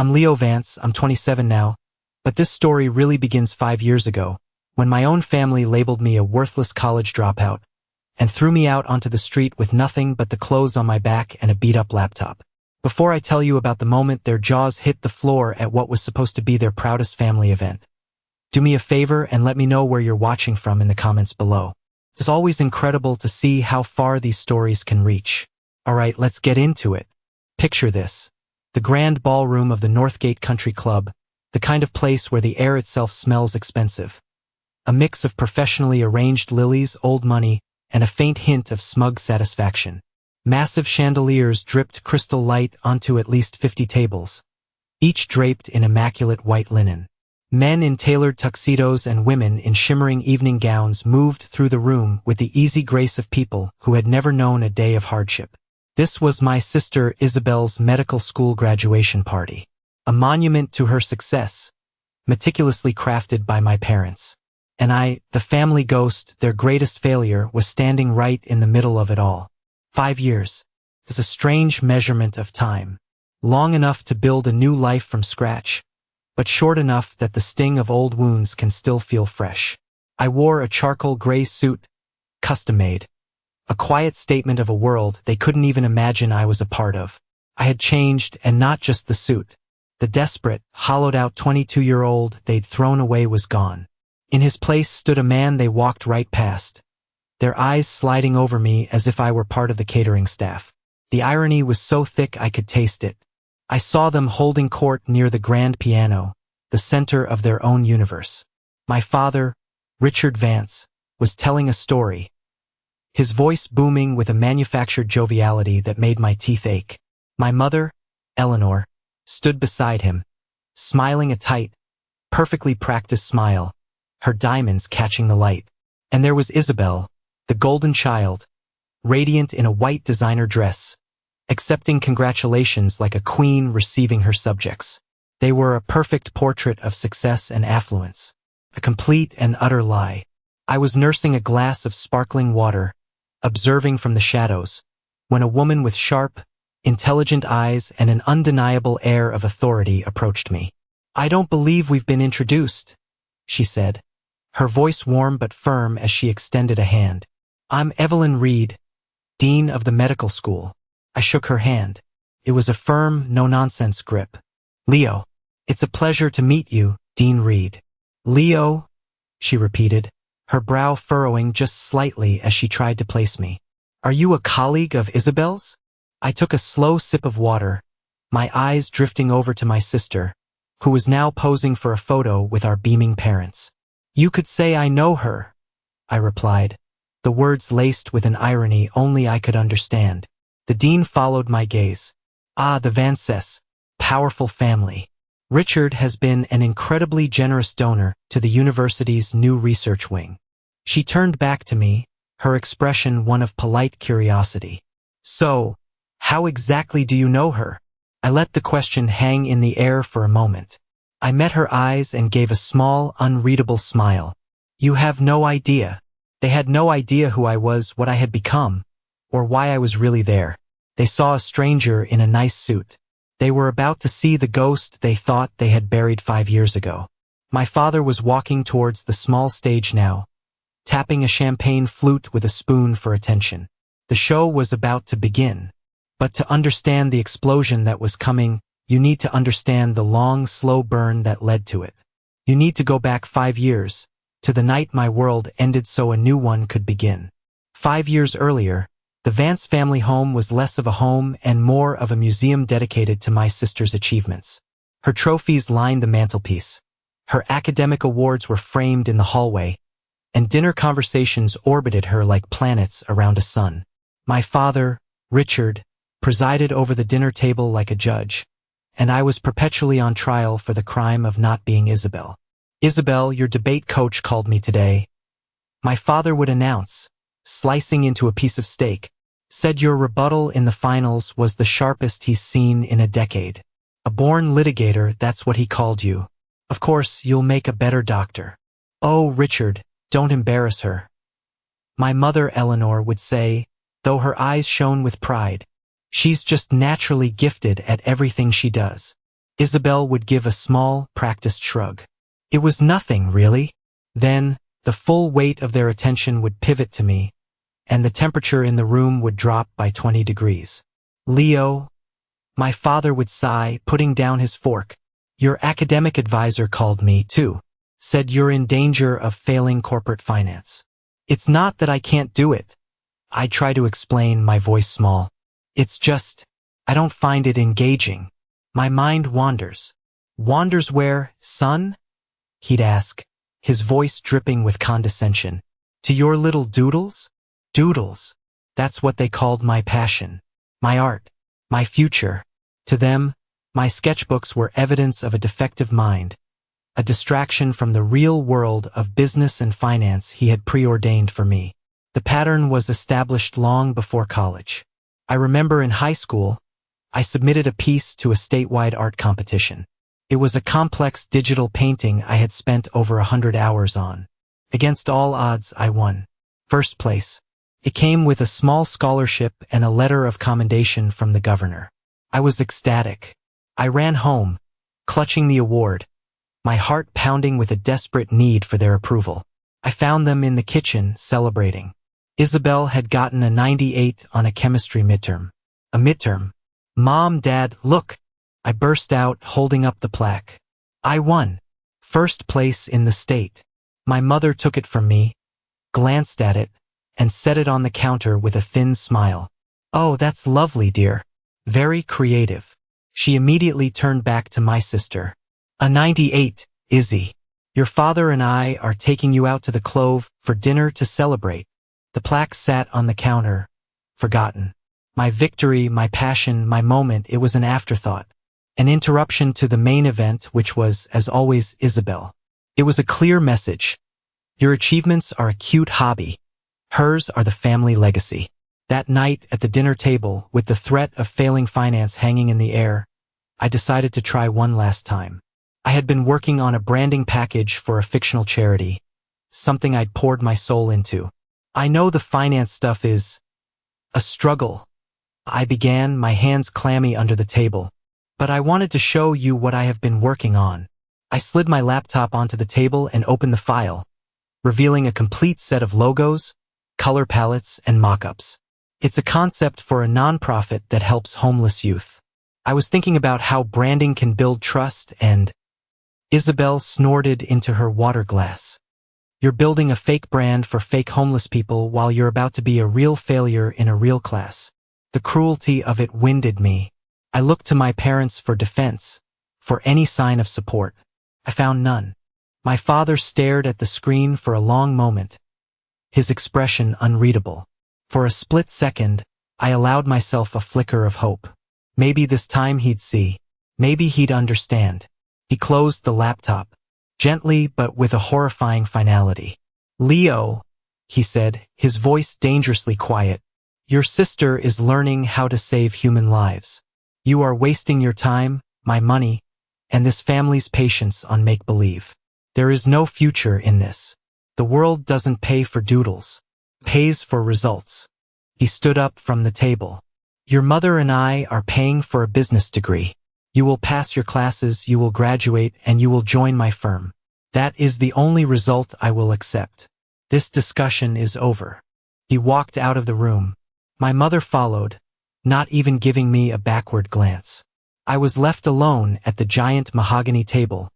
I'm Leo Vance, I'm 27 now, but this story really begins 5 years ago, when my own family labeled me a worthless college dropout and threw me out onto the street with nothing but the clothes on my back and a beat-up laptop. Before I tell you about the moment their jaws hit the floor at what was supposed to be their proudest family event, do me a favor and let me know where you're watching from in the comments below. It's always incredible to see how far these stories can reach. Alright, let's get into it. Picture this. The grand ballroom of the Northgate Country Club, the kind of place where the air itself smells expensive. A mix of professionally arranged lilies, old money, and a faint hint of smug satisfaction. Massive chandeliers dripped crystal light onto at least 50 tables, each draped in immaculate white linen. Men in tailored tuxedos and women in shimmering evening gowns moved through the room with the easy grace of people who had never known a day of hardship. This was my sister Isabel's medical school graduation party, a monument to her success, meticulously crafted by my parents. And I, the family ghost, their greatest failure, was standing right in the middle of it all. 5 years. It's a strange measurement of time. Long enough to build a new life from scratch, but short enough that the sting of old wounds can still feel fresh. I wore a charcoal gray suit, custom-made. A quiet statement of a world they couldn't even imagine I was a part of. I had changed, and not just the suit. The desperate, hollowed-out 22-year-old they'd thrown away was gone. In his place stood a man they walked right past, their eyes sliding over me as if I were part of the catering staff. The irony was so thick I could taste it. I saw them holding court near the grand piano, the center of their own universe. My father, Richard Vance, was telling a story, his voice booming with a manufactured joviality that made my teeth ache. My mother, Eleanor, stood beside him, smiling a tight, perfectly practiced smile, her diamonds catching the light. And there was Isabel, the golden child, radiant in a white designer dress, accepting congratulations like a queen receiving her subjects. They were a perfect portrait of success and affluence, a complete and utter lie. I was nursing a glass of sparkling water, observing from the shadows, when a woman with sharp, intelligent eyes and an undeniable air of authority approached me. "I don't believe we've been introduced," she said, her voice warm but firm as she extended a hand. "I'm Evelyn Reed, Dean of the medical school." I shook her hand. It was a firm, no-nonsense grip. "Leo, it's a pleasure to meet you, Dean Reed." "Leo," she repeated, her brow furrowing just slightly as she tried to place me. "Are you a colleague of Isabel's?" I took a slow sip of water, my eyes drifting over to my sister, who was now posing for a photo with our beaming parents. "You could say I know her," I replied, the words laced with an irony only I could understand. The dean followed my gaze. "Ah, the Vances, powerful family. Richard has been an incredibly generous donor to the university's new research wing." She turned back to me, her expression one of polite curiosity. "So, how exactly do you know her?" I let the question hang in the air for a moment. I met her eyes and gave a small, unreadable smile. "You have no idea." They had no idea who I was, what I had become, or why I was really there. They saw a stranger in a nice suit. They were about to see the ghost they thought they had buried 5 years ago. My father was walking towards the small stage now, tapping a champagne flute with a spoon for attention. The show was about to begin. But to understand the explosion that was coming, you need to understand the long, slow burn that led to it. You need to go back 5 years, to the night my world ended so a new one could begin. 5 years earlier, the Vance family home was less of a home and more of a museum dedicated to my sister's achievements. Her trophies lined the mantelpiece. Her academic awards were framed in the hallway, and dinner conversations orbited her like planets around a sun. My father, Richard, presided over the dinner table like a judge, and I was perpetually on trial for the crime of not being Isabel. "Isabel, your debate coach called me today," my father would announce, slicing into a piece of steak. "Said your rebuttal in the finals was the sharpest he's seen in a decade. A born litigator, that's what he called you. Of course, you'll make a better doctor." "Oh, Richard, don't embarrass her," my mother Eleanor would say, though her eyes shone with pride. "She's just naturally gifted at everything she does." Isabel would give a small, practiced shrug. It was nothing, really. Then, the full weight of their attention would pivot to me, and the temperature in the room would drop by 20 degrees. Leo, my father would sigh, putting down his fork. Your academic advisor called me, too. Said you're in danger of failing corporate finance. It's not that I can't do it. I try to explain, my voice small. It's just, I don't find it engaging. My mind wanders. Wanders where, son? He'd ask, his voice dripping with condescension. To your little doodles? Doodles. That's what they called my passion. My art. My future. To them, my sketchbooks were evidence of a defective mind, a distraction from the real world of business and finance he had preordained for me. The pattern was established long before college. I remember in high school, I submitted a piece to a statewide art competition. It was a complex digital painting I had spent over 100 hours on. Against all odds, I won. First place. It came with a small scholarship and a letter of commendation from the governor. I was ecstatic. I ran home, clutching the award, my heart pounding with a desperate need for their approval. I found them in the kitchen, celebrating. Isabel had gotten a 98 on a chemistry midterm. A midterm. Mom, Dad, look! I burst out, holding up the plaque. I won. First place in the state. My mother took it from me, glanced at it, and set it on the counter with a thin smile. Oh, that's lovely, dear. Very creative. She immediately turned back to my sister. A 98, Izzy. Your father and I are taking you out to the Clove for dinner to celebrate. The plaque sat on the counter, forgotten. My victory, my passion, my moment, it was an afterthought. An interruption to the main event, which was, as always, Isabel. It was a clear message. Your achievements are a cute hobby. Hers are the family legacy. That night at the dinner table, with the threat of failing finance hanging in the air, I decided to try one last time. I had been working on a branding package for a fictional charity, something I'd poured my soul into. I know the finance stuff is a struggle. I began, my hands clammy under the table. But I wanted to show you what I have been working on. I slid my laptop onto the table and opened the file, revealing a complete set of logos, color palettes, and mock-ups. It's a concept for a nonprofit that helps homeless youth. I was thinking about how branding can build trust and... Isabel snorted into her water glass. You're building a fake brand for fake homeless people while you're about to be a real failure in a real class. The cruelty of it winded me. I looked to my parents for defense, for any sign of support. I found none. My father stared at the screen for a long moment, his expression unreadable. For a split second, I allowed myself a flicker of hope. Maybe this time he'd see. Maybe he'd understand. He closed the laptop, gently but with a horrifying finality. Leo, he said, his voice dangerously quiet, your sister is learning how to save human lives. You are wasting your time, my money, and this family's patience on make-believe. There is no future in this. The world doesn't pay for doodles. It pays for results. He stood up from the table. Your mother and I are paying for a business degree. You will pass your classes, you will graduate, and you will join my firm. That is the only result I will accept. This discussion is over. He walked out of the room. My mother followed, not even giving me a backward glance. I was left alone at the giant mahogany table,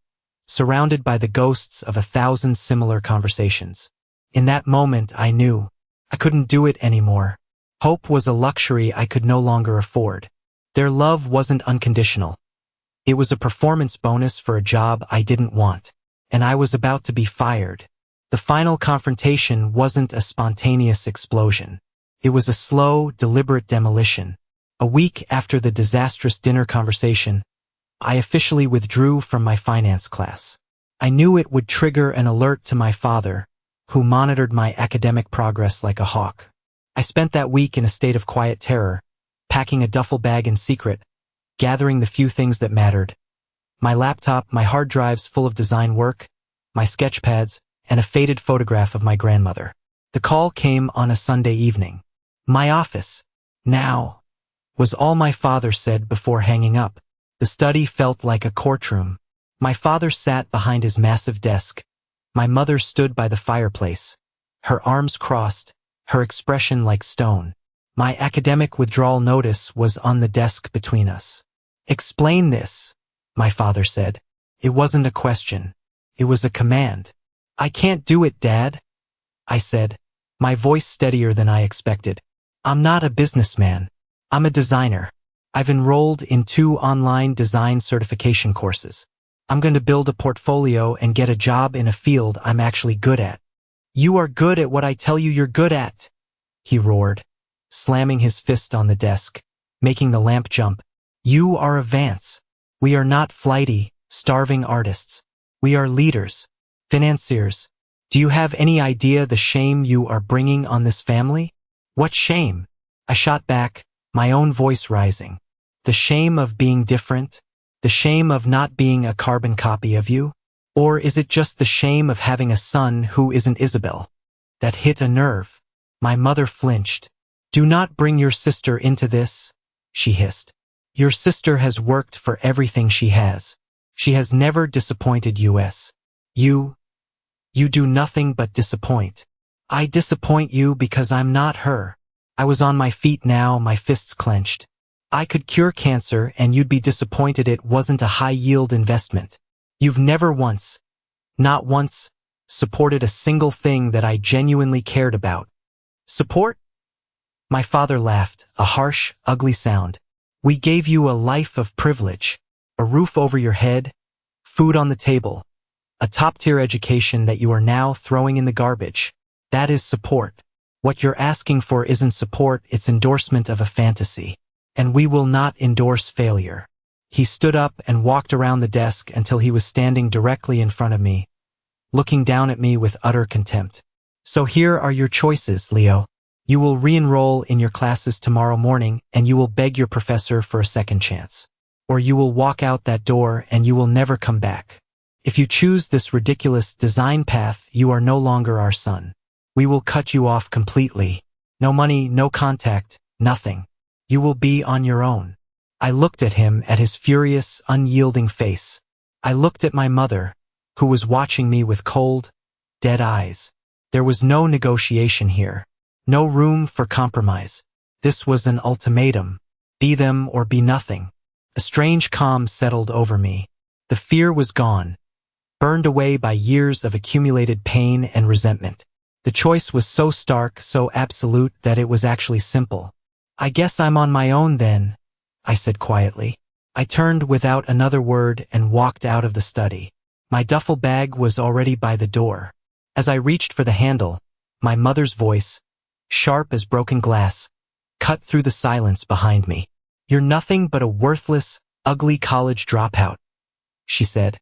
surrounded by the ghosts of 1,000 similar conversations. In that moment, I knew I couldn't do it anymore. Hope was a luxury I could no longer afford. Their love wasn't unconditional. It was a performance bonus for a job I didn't want, and I was about to be fired. The final confrontation wasn't a spontaneous explosion. It was a slow, deliberate demolition. A week after the disastrous dinner conversation, I officially withdrew from my finance class. I knew it would trigger an alert to my father, who monitored my academic progress like a hawk. I spent that week in a state of quiet terror, packing a duffel bag in secret, gathering the few things that mattered. My laptop, my hard drives full of design work, my sketch pads, and a faded photograph of my grandmother. The call came on a Sunday evening. My office, now, was all my father said before hanging up. The The study felt like a courtroom. My father sat behind his massive desk. My mother stood by the fireplace, her arms crossed, her expression like stone. My academic withdrawal notice was on the desk between us. "Explain this," my father said. It wasn't a question. It was a command. "I can't do it, Dad," I said, my voice steadier than I expected. "I'm not a businessman. I'm a designer. I've enrolled in 2 online design certification courses. I'm going to build a portfolio and get a job in a field I'm actually good at." "You are good at what I tell you you're good at," he roared, slamming his fist on the desk, making the lamp jump. "You are a Vance. We are not flighty, starving artists. We are leaders, financiers. Do you have any idea the shame you are bringing on this family?" "What shame?" I shot back, my own voice rising. "The shame of being different? The shame of not being a carbon copy of you? Or is it just the shame of having a son who isn't Isabel?" That hit a nerve. My mother flinched. "Do not bring your sister into this," she hissed. "Your sister has worked for everything she has. She has never disappointed us. You do nothing but disappoint. I disappoint you because I'm not her." I was on my feet now, my fists clenched. "I could cure cancer and you'd be disappointed it wasn't a high-yield investment. You've never once, not once, supported a single thing that I genuinely cared about." "Support?" My father laughed, a harsh, ugly sound. "We gave you a life of privilege, a roof over your head, food on the table, a top-tier education that you are now throwing in the garbage. That is support. What you're asking for isn't support, it's endorsement of a fantasy. And we will not endorse failure." He stood up and walked around the desk until he was standing directly in front of me, looking down at me with utter contempt. "So here are your choices, Leo. You will re-enroll in your classes tomorrow morning and you will beg your professor for a second chance. Or you will walk out that door and you will never come back. If you choose this ridiculous design path, you are no longer our son. We will cut you off completely. No money, no contact, nothing. You will be on your own." I looked at him, at his furious, unyielding face. I looked at my mother, who was watching me with cold, dead eyes. There was no negotiation here. No room for compromise. This was an ultimatum. Be them or be nothing. A strange calm settled over me. The fear was gone, burned away by years of accumulated pain and resentment. The choice was so stark, so absolute, that it was actually simple. "I guess I'm on my own then," I said quietly. I turned without another word and walked out of the study. My duffel bag was already by the door. As I reached for the handle, my mother's voice, sharp as broken glass, cut through the silence behind me. "You're nothing but a worthless, ugly college dropout," she said,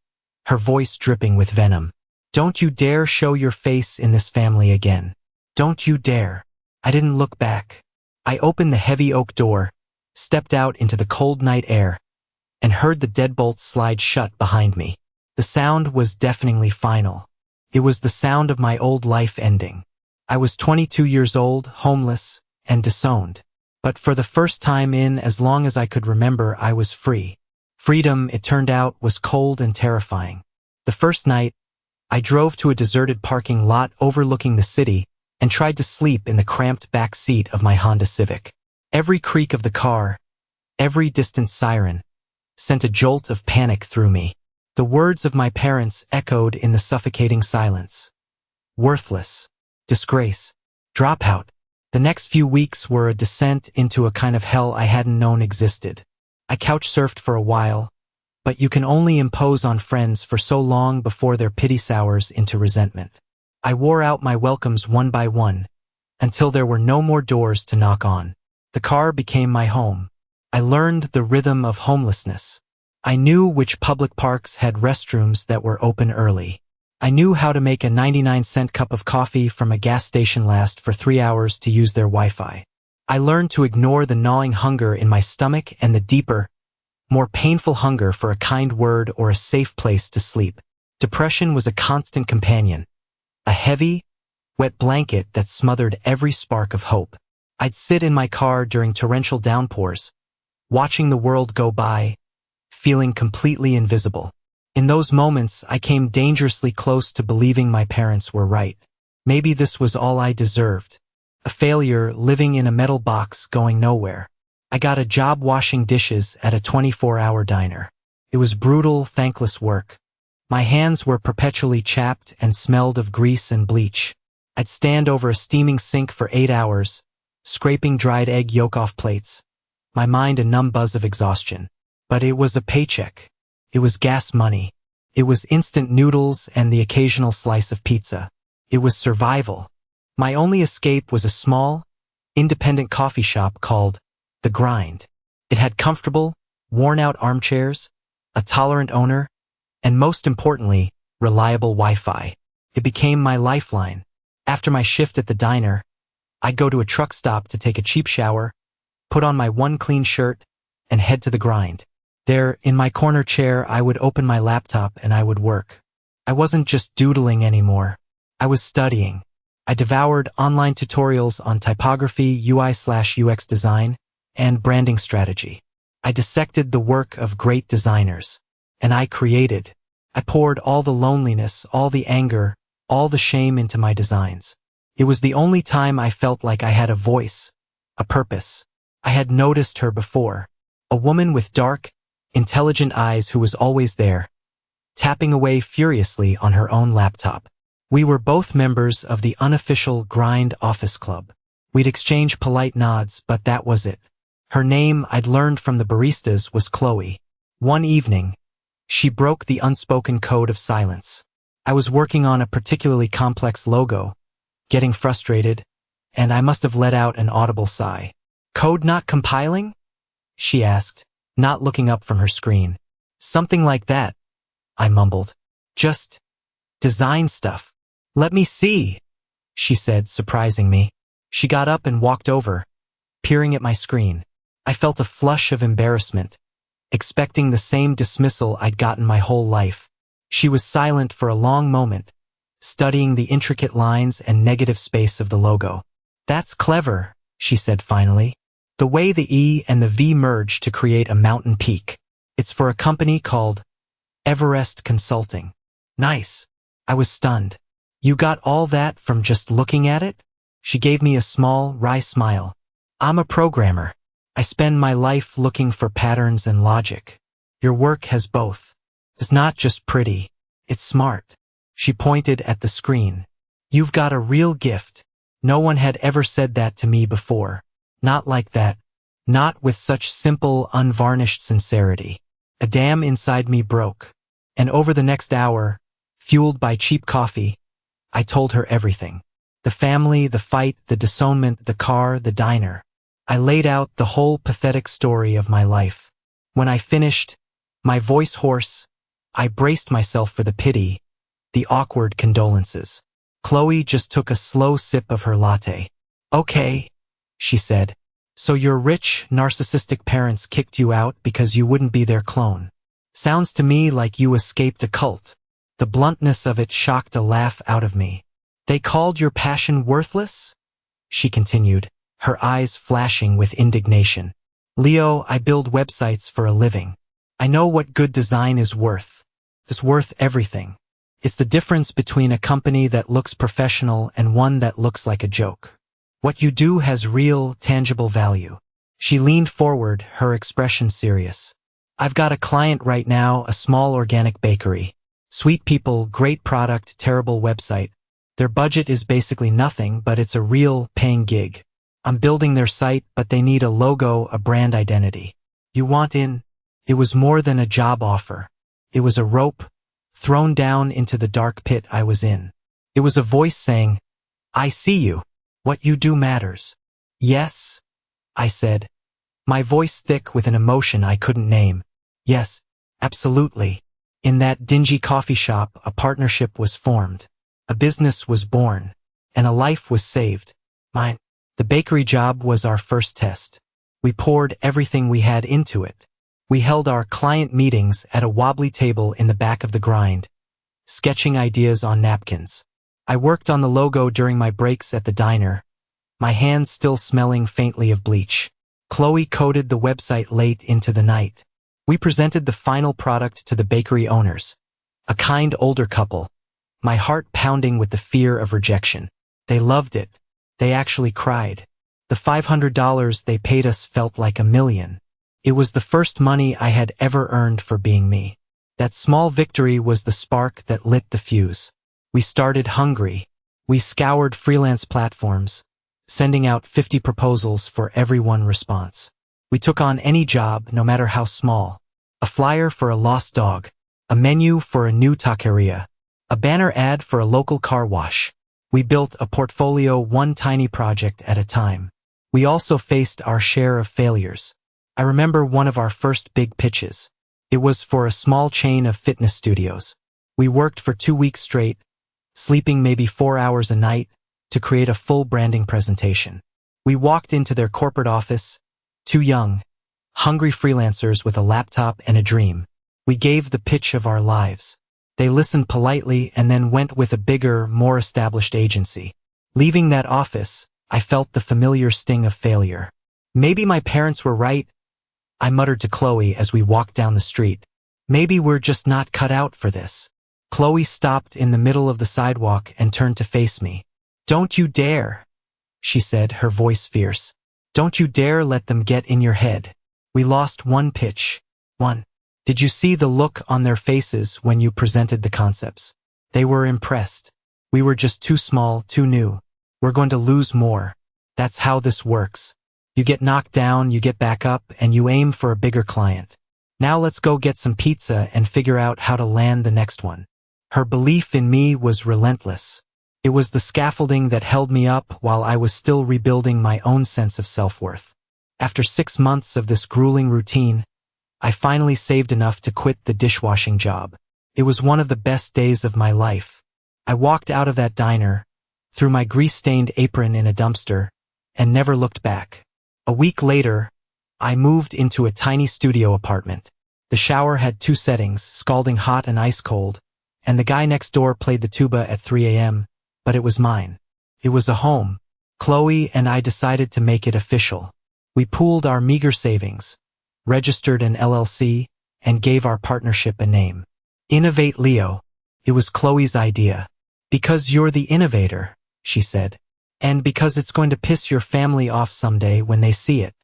her voice dripping with venom. "Don't you dare show your face in this family again. Don't you dare." I didn't look back. I opened the heavy oak door, stepped out into the cold night air, and heard the deadbolt slide shut behind me. The sound was deafeningly final. It was the sound of my old life ending. I was 22 years old, homeless, and disowned. But for the first time in as long as I could remember, I was free. Freedom, it turned out, was cold and terrifying. The first night, I drove to a deserted parking lot overlooking the city and tried to sleep in the cramped back seat of my Honda Civic. Every creak of the car, every distant siren, sent a jolt of panic through me. The words of my parents echoed in the suffocating silence. Worthless. Disgrace. Dropout. The next few weeks were a descent into a kind of hell I hadn't known existed. I couch-surfed for a while, but you can only impose on friends for so long before their pity sours into resentment. I wore out my welcomes one by one, until there were no more doors to knock on. The car became my home. I learned the rhythm of homelessness. I knew which public parks had restrooms that were open early. I knew how to make a 99-cent cup of coffee from a gas station last for 3 hours to use their Wi-Fi. I learned to ignore the gnawing hunger in my stomach and the deeper, more painful hunger for a kind word or a safe place to sleep. Depression was a constant companion, a heavy, wet blanket that smothered every spark of hope. I'd sit in my car during torrential downpours, watching the world go by, feeling completely invisible. In those moments, I came dangerously close to believing my parents were right. Maybe this was all I deserved. A failure living in a metal box going nowhere. I got a job washing dishes at a 24-hour diner. It was brutal, thankless work. My hands were perpetually chapped and smelled of grease and bleach. I'd stand over a steaming sink for 8 hours, scraping dried egg yolk off plates. My mind a numb buzz of exhaustion. But it was a paycheck. It was gas money. It was instant noodles and the occasional slice of pizza. It was survival. My only escape was a small, independent coffee shop called The Grind. It had comfortable, worn-out armchairs, a tolerant owner, and most importantly, reliable Wi-Fi. It became my lifeline. After my shift at the diner, I'd go to a truck stop to take a cheap shower, put on my one clean shirt, and head to the grind. There, in my corner chair, I would open my laptop and I would work. I wasn't just doodling anymore. I was studying. I devoured online tutorials on typography, UI/UX design, and branding strategy. I dissected the work of great designers. And I created. I poured all the loneliness, all the anger, all the shame into my designs. It was the only time I felt like I had a voice, a purpose. I had noticed her before. A woman with dark, intelligent eyes who was always there, tapping away furiously on her own laptop. We were both members of the unofficial Grind Office Club. We'd exchange polite nods, but that was it. Her name, I'd learned from the baristas, was Chloe. One evening, she broke the unspoken code of silence. I was working on a particularly complex logo, getting frustrated, and I must have let out an audible sigh. "Code not compiling?" she asked, not looking up from her screen. "Something like that," I mumbled. "Just design stuff." "Let me see," she said, surprising me. She got up and walked over, peering at my screen. I felt a flush of embarrassment, expecting the same dismissal I'd gotten my whole life. She was silent for a long moment, studying the intricate lines and negative space of the logo. "That's clever," she said finally. "The way the E and the V merge to create a mountain peak. It's for a company called Everest Consulting." "Nice." I was stunned. "You got all that from just looking at it?" She gave me a small, wry smile. "I'm a programmer. I spend my life looking for patterns and logic. Your work has both. It's not just pretty, it's smart." She pointed at the screen. "You've got a real gift. No one had ever said that to me before. Not like that. Not with such simple, unvarnished sincerity." A dam inside me broke. And over the next hour, fueled by cheap coffee, I told her everything. The family, the fight, the disownment, the car, the diner. I laid out the whole pathetic story of my life. When I finished, my voice hoarse, I braced myself for the pity, the awkward condolences. Chloe just took a slow sip of her latte. "Okay," she said. "So your rich, narcissistic parents kicked you out because you wouldn't be their clone. Sounds to me like you escaped a cult." The bluntness of it shocked a laugh out of me. "They called your passion worthless?" she continued, her eyes flashing with indignation. "Leo, I build websites for a living. I know what good design is worth. It's worth everything. It's the difference between a company that looks professional and one that looks like a joke. What you do has real, tangible value." She leaned forward, her expression serious. "I've got a client right now, a small organic bakery. Sweet people, great product, terrible website. Their budget is basically nothing, but it's a real, paying gig. I'm building their site, but they need a logo, a brand identity. You want in?" It was more than a job offer. It was a rope, thrown down into the dark pit I was in. It was a voice saying, "I see you. What you do matters." "Yes," I said, my voice thick with an emotion I couldn't name. "Yes, absolutely." In that dingy coffee shop, a partnership was formed. A business was born, and a life was saved. Mine. The bakery job was our first test. We poured everything we had into it. We held our client meetings at a wobbly table in the back of the grind, sketching ideas on napkins. I worked on the logo during my breaks at the diner, my hands still smelling faintly of bleach. Chloe coded the website late into the night. We presented the final product to the bakery owners, a kind older couple, my heart pounding with the fear of rejection. They loved it. They actually cried. The $500 they paid us felt like $1 million. It was the first money I had ever earned for being me. That small victory was the spark that lit the fuse. We started hungry. We scoured freelance platforms, sending out 50 proposals for every one response. We took on any job, no matter how small. A flyer for a lost dog, a menu for a new taqueria, a banner ad for a local car wash. We built a portfolio one tiny project at a time. We also faced our share of failures. I remember one of our first big pitches. It was for a small chain of fitness studios. We worked for 2 weeks straight, sleeping maybe 4 hours a night, to create a full branding presentation. We walked into their corporate office, 2 young, hungry freelancers with a laptop and a dream. We gave the pitch of our lives. They listened politely and then went with a bigger, more established agency. Leaving that office, I felt the familiar sting of failure. Maybe my parents were right, I muttered to Chloe as we walked down the street. Maybe we're just not cut out for this. Chloe stopped in the middle of the sidewalk and turned to face me. "Don't you dare," she said, her voice fierce. "Don't you dare let them get in your head. We lost one pitch. One. Did you see the look on their faces when you presented the concepts? They were impressed. We were just too small, too new. We're going to lose more. That's how this works. You get knocked down, you get back up, and you aim for a bigger client. Now let's go get some pizza and figure out how to land the next one." Her belief in me was relentless. It was the scaffolding that held me up while I was still rebuilding my own sense of self-worth. After 6 months of this grueling routine, I finally saved enough to quit the dishwashing job. It was one of the best days of my life. I walked out of that diner, threw my grease-stained apron in a dumpster, and never looked back. A week later, I moved into a tiny studio apartment. The shower had 2 settings, scalding hot and ice cold, and the guy next door played the tuba at 3 a.m., but it was mine. It was a home. Chloe and I decided to make it official. We pooled our meager savings, registered an LLC, and gave our partnership a name. Innovate Leo. It was Chloe's idea. "Because you're the innovator," she said. "And because it's going to piss your family off someday when they see it."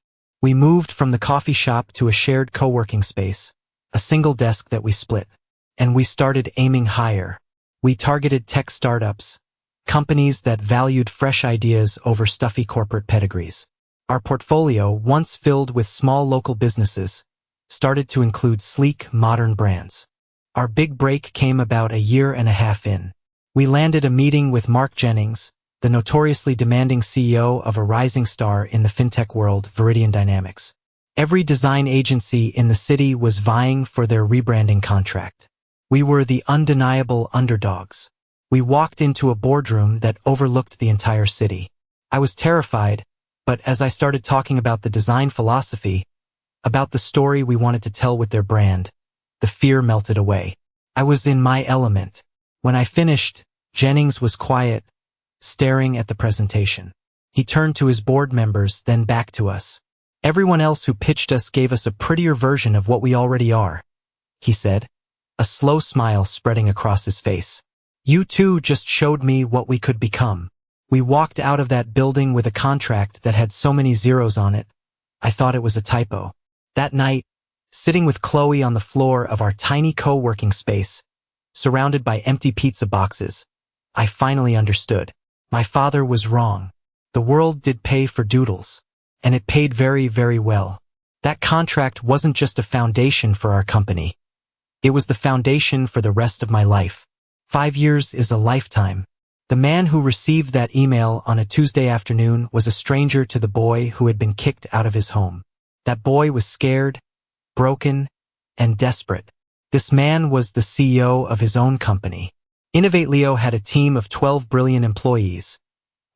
We moved from the coffee shop to a shared co-working space, a single desk that we split. And we started aiming higher. We targeted tech startups, companies that valued fresh ideas over stuffy corporate pedigrees. Our portfolio, once filled with small local businesses, started to include sleek, modern brands. Our big break came about 1.5 years in. We landed a meeting with Mark Jennings, the notoriously demanding CEO of a rising star in the fintech world, Viridian Dynamics. Every design agency in the city was vying for their rebranding contract. We were the undeniable underdogs. We walked into a boardroom that overlooked the entire city. I was terrified, but as I started talking about the design philosophy, about the story we wanted to tell with their brand, the fear melted away. I was in my element. When I finished, Jennings was quiet, staring at the presentation. He turned to his board members, then back to us. "Everyone else who pitched us gave us a prettier version of what we already are," he said, a slow smile spreading across his face. "You two just showed me what we could become." We walked out of that building with a contract that had so many zeros on it, I thought it was a typo. That night, sitting with Chloe on the floor of our tiny co-working space, surrounded by empty pizza boxes, I finally understood. My father was wrong. The world did pay for doodles, and it paid very, very well. That contract wasn't just a foundation for our company. It was the foundation for the rest of my life. 5 years is a lifetime. The man who received that email on a Tuesday afternoon was a stranger to the boy who had been kicked out of his home. That boy was scared, broken, and desperate. This man was the CEO of his own company. Innovate Leo had a team of 12 brilliant employees,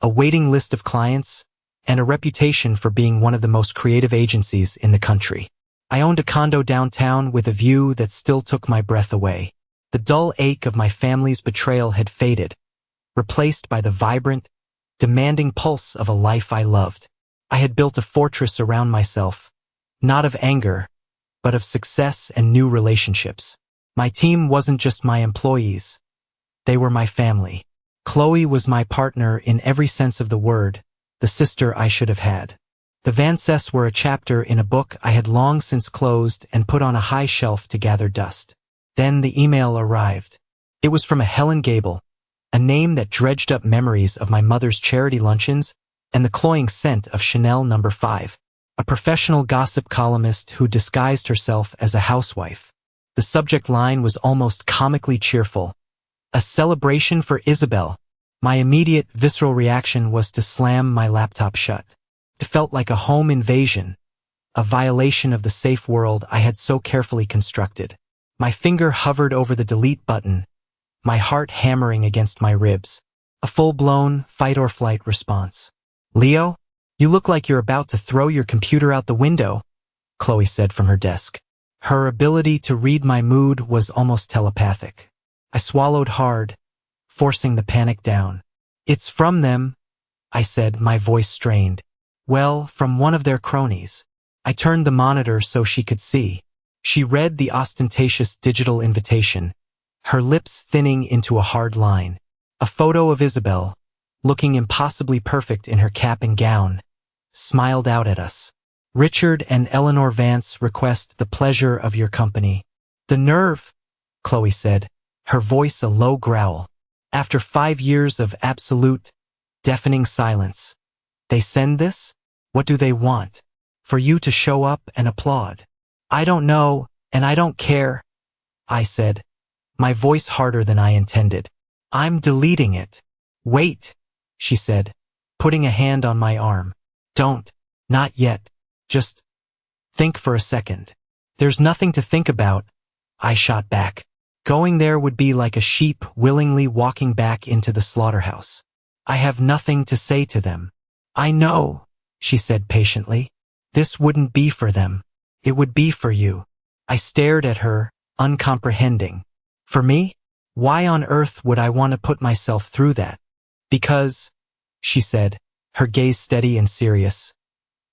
a waiting list of clients, and a reputation for being one of the most creative agencies in the country. I owned a condo downtown with a view that still took my breath away. The dull ache of my family's betrayal had faded, replaced by the vibrant, demanding pulse of a life I loved. I had built a fortress around myself, not of anger, but of success and new relationships. My team wasn't just my employees. They were my family. Chloe was my partner in every sense of the word, the sister I should have had. The Vances were a chapter in a book I had long since closed and put on a high shelf to gather dust. Then the email arrived. It was from a Helen Gable, a name that dredged up memories of my mother's charity luncheons and the cloying scent of Chanel No. 5, a professional gossip columnist who disguised herself as a housewife. The subject line was almost comically cheerful. A celebration for Isabel. My immediate visceral reaction was to slam my laptop shut. It felt like a home invasion, a violation of the safe world I had so carefully constructed. My finger hovered over the delete button, my heart hammering against my ribs. A full-blown fight-or-flight response. "Leo, you look like you're about to throw your computer out the window," Chloe said from her desk. Her ability to read my mood was almost telepathic. I swallowed hard, forcing the panic down. "It's from them," I said, my voice strained. "Well, from one of their cronies." I turned the monitor so she could see. She read the ostentatious digital invitation, her lips thinning into a hard line. A photo of Isabel, looking impossibly perfect in her cap and gown, smiled out at us. "Richard and Eleanor Vance request the pleasure of your company." "The nerve," Chloe said, her voice a low growl. "After 5 years of absolute, deafening silence. They send this? What do they want? For you to show up and applaud?" "I don't know, and I don't care," I said, my voice harder than I intended. "I'm deleting it." "Wait," she said, putting a hand on my arm. "Don't. Not yet. Just think for a second." "There's nothing to think about," I shot back. "Going there would be like a sheep willingly walking back into the slaughterhouse. I have nothing to say to them." "I know," she said patiently. "This wouldn't be for them. It would be for you." I stared at her, uncomprehending. "For me? Why on earth would I want to put myself through that?" "Because," she said, her gaze steady and serious,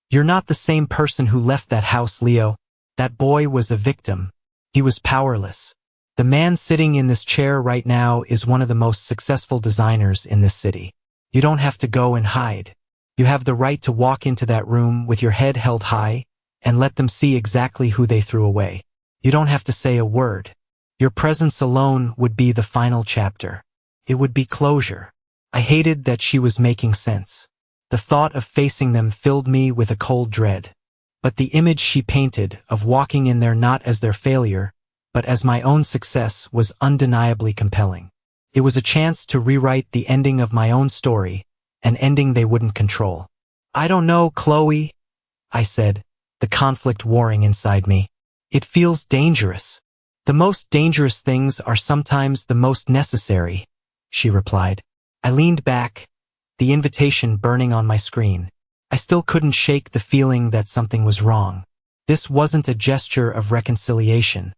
"you're not the same person who left that house, Leo. That boy was a victim. He was powerless. The man sitting in this chair right now is one of the most successful designers in this city. You don't have to go and hide. You have the right to walk into that room with your head held high and let them see exactly who they threw away. You don't have to say a word. Your presence alone would be the final chapter. It would be closure." I hated that she was making sense. The thought of facing them filled me with a cold dread. But the image she painted of walking in there not as their failure, but as my own success was undeniably compelling. It was a chance to rewrite the ending of my own story, an ending they wouldn't control. "I don't know, Chloe," I said, the conflict warring inside me. "It feels dangerous." "The most dangerous things are sometimes the most necessary," she replied. I leaned back, the invitation burning on my screen. I still couldn't shake the feeling that something was wrong. This wasn't a gesture of reconciliation,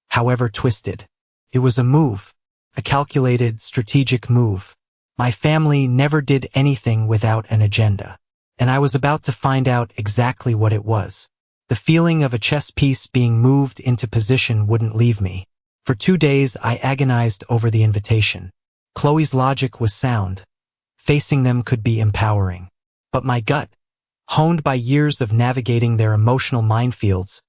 however twisted. It was a move, a calculated, strategic move. My family never did anything without an agenda, and I was about to find out exactly what it was. The feeling of a chess piece being moved into position wouldn't leave me. For 2 days I agonized over the invitation. Chloe's logic was sound. Facing them could be empowering. But my gut, honed by years of navigating their emotional minefields,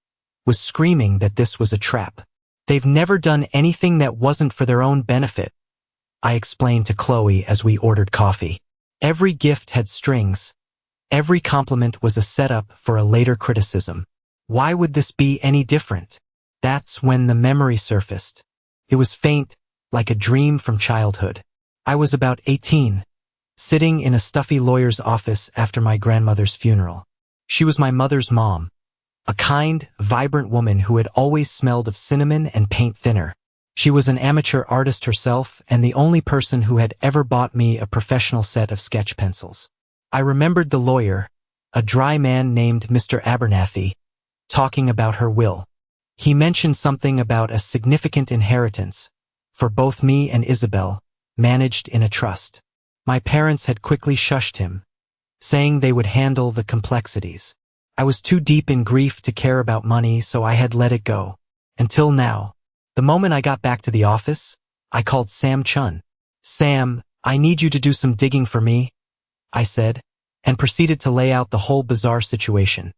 was screaming that this was a trap. "They've never done anything that wasn't for their own benefit," I explained to Chloe as we ordered coffee. "Every gift had strings. Every compliment was a setup for a later criticism. Why would this be any different?" That's when the memory surfaced. It was faint, like a dream from childhood. I was about 18, sitting in a stuffy lawyer's office after my grandmother's funeral. She was my mother's mom, a kind, vibrant woman who had always smelled of cinnamon and paint thinner. She was an amateur artist herself and the only person who had ever bought me a professional set of sketch pencils. I remembered the lawyer, a dry man named Mr. Abernathy, talking about her will. He mentioned something about a significant inheritance, for both me and Isabel, managed in a trust. My parents had quickly shushed him, saying they would handle the complexities. I was too deep in grief to care about money, so I had let it go. Until now. The moment I got back to the office, I called Sam Chun. "Sam, I need you to do some digging for me," I said, and proceeded to lay out the whole bizarre situation.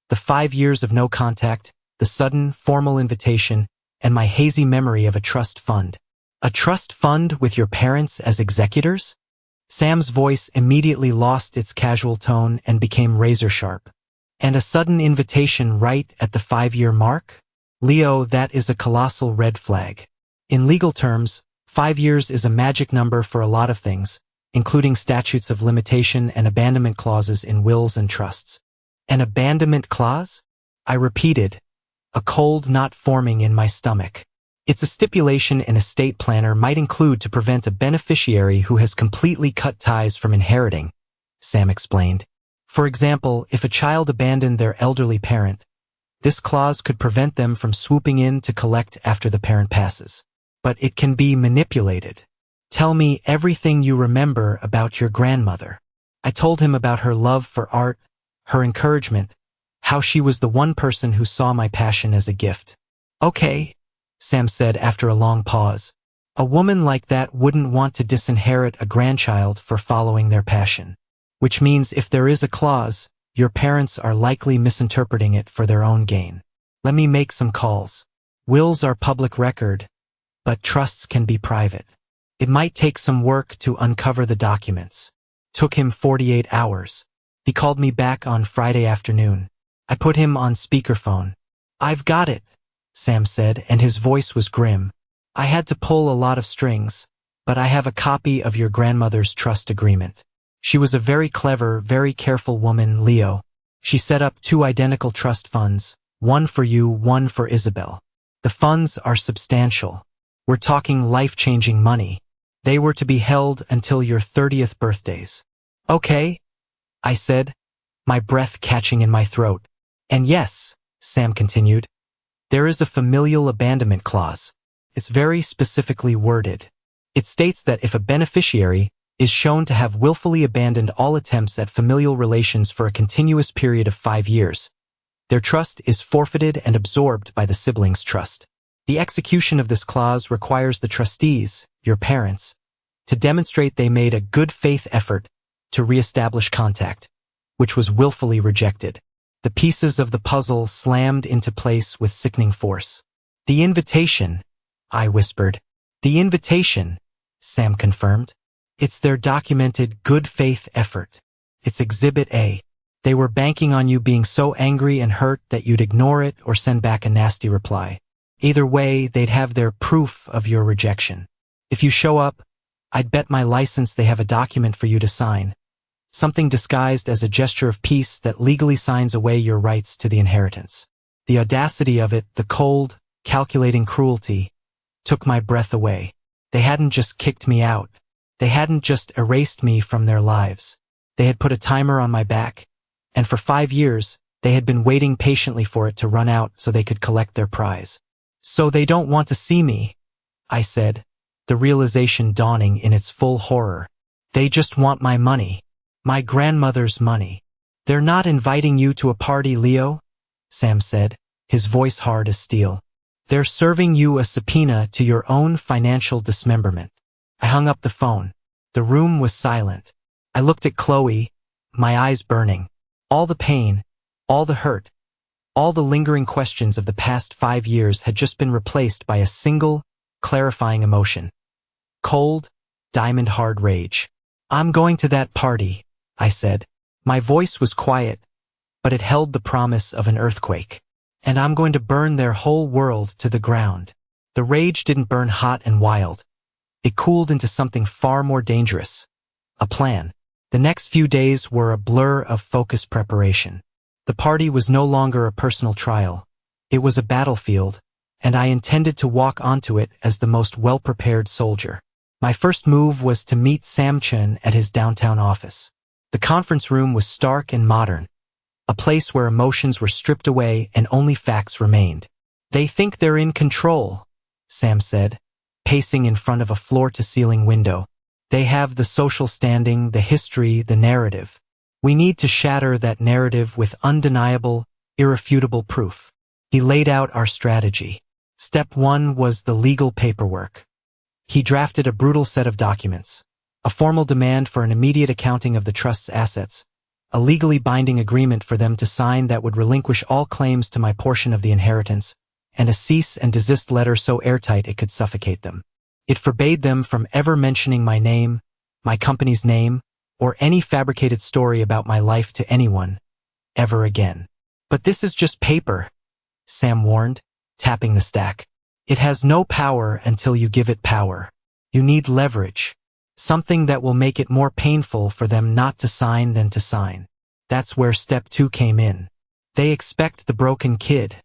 The 5 years of no contact, the sudden, formal invitation, and my hazy memory of a trust fund. A trust fund with your parents as executors? Sam's voice immediately lost its casual tone and became razor-sharp. And a sudden invitation right at the 5-year mark? Leo, that is a colossal red flag. In legal terms, 5 years is a magic number for a lot of things, including statutes of limitation and abandonment clauses in wills and trusts. An abandonment clause? I repeated, a cold knot forming in my stomach. It's a stipulation an estate planner might include to prevent a beneficiary who has completely cut ties from inheriting, Sam explained. For example, if a child abandoned their elderly parent, this clause could prevent them from swooping in to collect after the parent passes. But it can be manipulated. Tell me everything you remember about your grandmother. I told him about her love for art, her encouragement, how she was the one person who saw my passion as a gift. Okay, Sam said after a long pause. A woman like that wouldn't want to disinherit a grandchild for following their passion. Which means if there is a clause, your parents are likely misinterpreting it for their own gain. Let me make some calls. Wills are public record, but trusts can be private. It might take some work to uncover the documents. Took him 48 hours. He called me back on Friday afternoon. I put him on speakerphone. "I've got it," Sam said, and his voice was grim. "I had to pull a lot of strings, but I have a copy of your grandmother's trust agreement. She was a very clever, very careful woman, Leo. She set up 2 identical trust funds, one for you, one for Isabel. The funds are substantial. We're talking life-changing money. They were to be held until your 30th birthdays." "Okay," I said, my breath catching in my throat. "And yes," Sam continued, "there is a familial abandonment clause. It's very specifically worded. It states that if a beneficiary is shown to have willfully abandoned all attempts at familial relations for a continuous period of 5 years, their trust is forfeited and absorbed by the siblings' trust. The execution of this clause requires the trustees, your parents, to demonstrate they made a good faith effort to re-establish contact, which was willfully rejected." The pieces of the puzzle slammed into place with sickening force. "The invitation," I whispered. "The invitation," Sam confirmed. "It's their documented good faith effort. It's Exhibit A. They were banking on you being so angry and hurt that you'd ignore it or send back a nasty reply. Either way, they'd have their proof of your rejection. If you show up, I'd bet my license they have a document for you to sign. Something disguised as a gesture of peace that legally signs away your rights to the inheritance." The audacity of it, the cold, calculating cruelty, took my breath away. They hadn't just kicked me out. They hadn't just erased me from their lives. They had put a timer on my back, and for 5 years, they had been waiting patiently for it to run out so they could collect their prize. "So they don't want to see me," I said, the realization dawning in its full horror. "They just want my money. My grandmother's money." "They're not inviting you to a party, Leo," Sam said, his voice hard as steel. "They're serving you a subpoena to your own financial dismemberment." I hung up the phone. The room was silent. I looked at Chloe, my eyes burning. All the pain, all the hurt, all the lingering questions of the past 5 years had just been replaced by a single, clarifying emotion. Cold, diamond-hard rage. "I'm going to that party," I said. My voice was quiet, but it held the promise of an earthquake. "And I'm going to burn their whole world to the ground." The rage didn't burn hot and wild. It cooled into something far more dangerous. A plan. The next few days were a blur of focused preparation. The party was no longer a personal trial. It was a battlefield, and I intended to walk onto it as the most well-prepared soldier. My first move was to meet Sam Chun at his downtown office. The conference room was stark and modern, a place where emotions were stripped away and only facts remained. "They think they're in control," Sam said, pacing in front of a floor-to-ceiling window. "They have the social standing, the history, the narrative. We need to shatter that narrative with undeniable, irrefutable proof. He laid out our strategy. Step 1 was the legal paperwork. He drafted a brutal set of documents. A formal demand for an immediate accounting of the trust's assets, a legally binding agreement for them to sign that would relinquish all claims to my portion of the inheritance, and a cease and desist letter so airtight it could suffocate them. It forbade them from ever mentioning my name, my company's name, or any fabricated story about my life to anyone, ever again. But this is just paper, Sam warned, tapping the stack. It has no power until you give it power. You need leverage, something that will make it more painful for them not to sign than to sign. That's where step 2 came in. They expect the broken kid,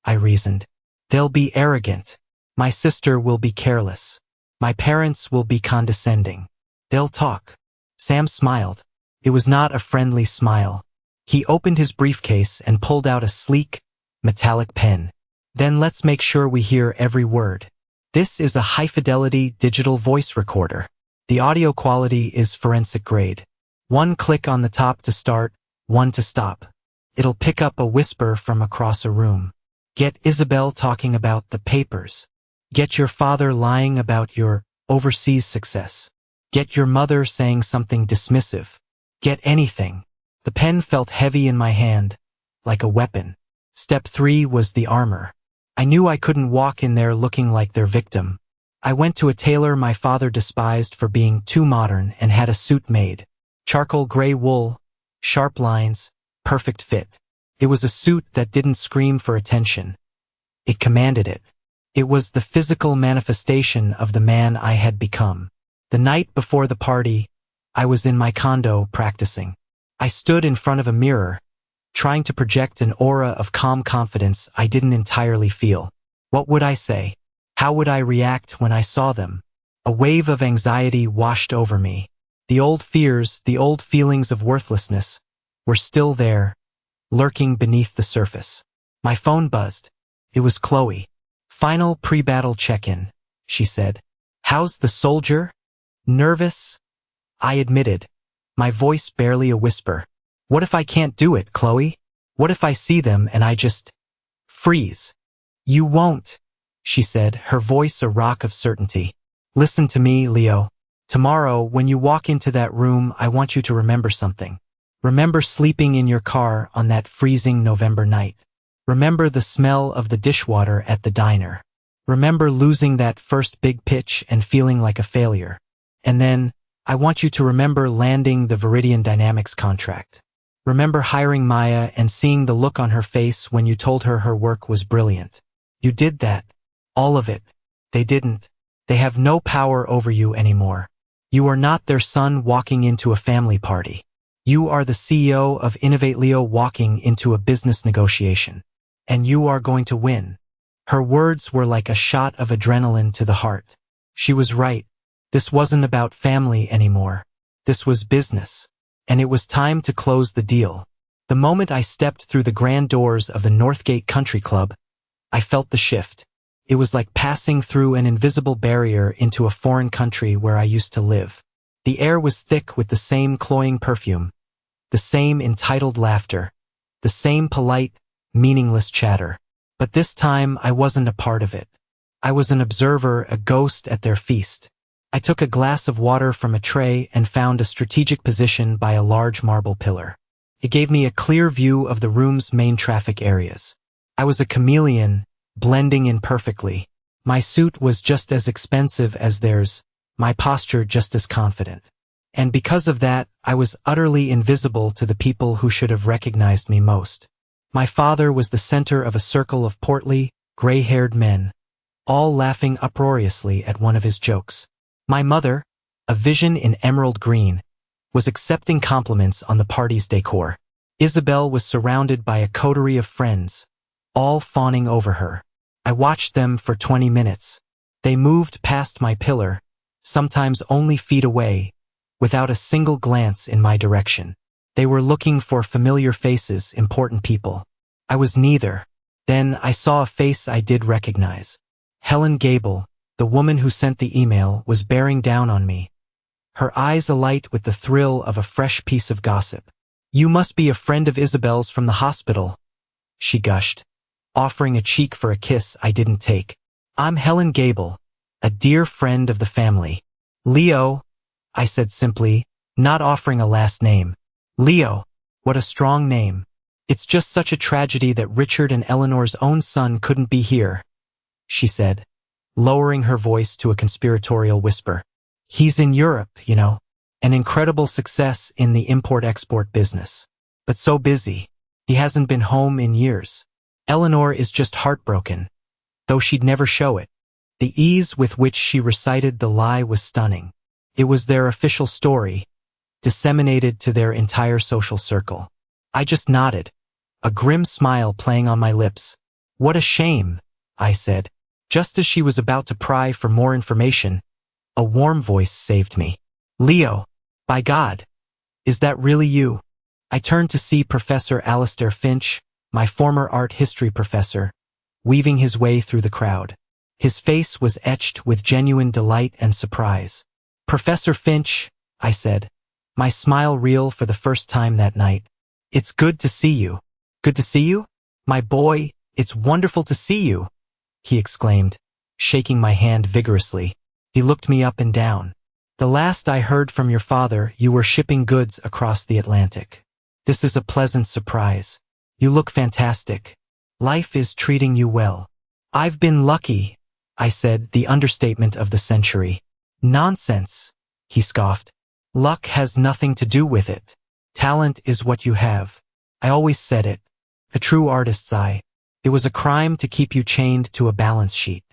I reasoned. They'll be arrogant. My sister will be careless. My parents will be condescending. They'll talk. Sam smiled. It was not a friendly smile. He opened his briefcase and pulled out a sleek, metallic pen. Then let's make sure we hear every word. This is a high-fidelity digital voice recorder. The audio quality is forensic grade. 1 click on the top to start, 1 to stop. It'll pick up a whisper from across a room. Get Isabel talking about the papers. Get your father lying about your overseas success. Get your mother saying something dismissive. Get anything. The pen felt heavy in my hand, like a weapon. Step 3 was the armor. I knew I couldn't walk in there looking like their victim. I went to a tailor my father despised for being too modern and had a suit made. Charcoal gray wool, sharp lines, perfect fit. It was a suit that didn't scream for attention. It commanded it. It was the physical manifestation of the man I had become. The night before the party, I was in my condo practicing. I stood in front of a mirror, trying to project an aura of calm confidence I didn't entirely feel. What would I say? How would I react when I saw them? A wave of anxiety washed over me. The old fears, the old feelings of worthlessness, were still there, lurking beneath the surface. My phone buzzed. It was Chloe. Final pre-battle check-in, she said. How's the soldier? Nervous? I admitted, my voice barely a whisper. What if I can't do it, Chloe? What if I see them and I just freeze? You won't, she said, her voice a rock of certainty. Listen to me, Leo. Tomorrow, when you walk into that room, I want you to remember something. Remember sleeping in your car on that freezing November night. Remember the smell of the dishwater at the diner. Remember losing that first big pitch and feeling like a failure. And then, I want you to remember landing the Viridian Dynamics contract. Remember hiring Maya and seeing the look on her face when you told her her work was brilliant. You did that. All of it. They didn't. They have no power over you anymore. You are not their son walking into a family party. You are the CEO of Innovate Leo walking into a business negotiation. And you are going to win. Her words were like a shot of adrenaline to the heart. She was right. This wasn't about family anymore. This was business. And it was time to close the deal. The moment I stepped through the grand doors of the Northgate Country Club, I felt the shift. It was like passing through an invisible barrier into a foreign country where I used to live. The air was thick with the same cloying perfume, the same entitled laughter, the same polite, meaningless chatter. But this time I wasn't a part of it. I was an observer, a ghost at their feast. I took a glass of water from a tray and found a strategic position by a large marble pillar. It gave me a clear view of the room's main traffic areas. I was a chameleon, blending in perfectly. My suit was just as expensive as theirs, my posture just as confident. And because of that, I was utterly invisible to the people who should have recognized me most. My father was the center of a circle of portly, gray-haired men, all laughing uproariously at one of his jokes. My mother, a vision in emerald green, was accepting compliments on the party's decor. Isabel was surrounded by a coterie of friends, all fawning over her. I watched them for 20 minutes. They moved past my pillar, sometimes only feet away, without a single glance in my direction. They were looking for familiar faces, important people. I was neither. Then I saw a face I did recognize. Helen Gable, the woman who sent the email, was bearing down on me, her eyes alight with the thrill of a fresh piece of gossip. You must be a friend of Isabel's from the hospital, she gushed, offering a cheek for a kiss I didn't take. I'm Helen Gable, a dear friend of the family. Leo, I said simply, not offering a last name. Leo, what a strong name. It's just such a tragedy that Richard and Eleanor's own son couldn't be here, she said, lowering her voice to a conspiratorial whisper. He's in Europe, you know, an incredible success in the import-export business. But so busy, he hasn't been home in years. Eleanor is just heartbroken, though she'd never show it. The ease with which she recited the lie was stunning. It was their official story, disseminated to their entire social circle. I just nodded, a grim smile playing on my lips. What a shame, I said. Just as she was about to pry for more information, a warm voice saved me. Leo, by God, is that really you? I turned to see Professor Alistair Finch, my former art history professor, weaving his way through the crowd. His face was etched with genuine delight and surprise. Professor Finch, I said, my smile real for the first time that night. It's good to see you. Good to see you? My boy, it's wonderful to see you, he exclaimed, shaking my hand vigorously. He looked me up and down. The last I heard from your father, you were shipping goods across the Atlantic. This is a pleasant surprise. You look fantastic. Life is treating you well. I've been lucky, I said, the understatement of the century. Nonsense, he scoffed. Luck has nothing to do with it. Talent is what you have. I always said it. A true artist's eye. It was a crime to keep you chained to a balance sheet.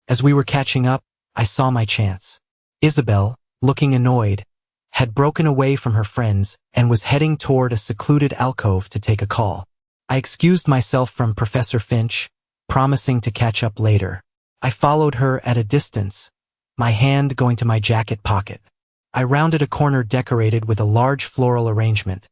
As we were catching up, I saw my chance. Isabel, looking annoyed, had broken away from her friends and was heading toward a secluded alcove to take a call. I excused myself from Professor Finch, promising to catch up later. I followed her at a distance, my hand going to my jacket pocket. I rounded a corner decorated with a large floral arrangement,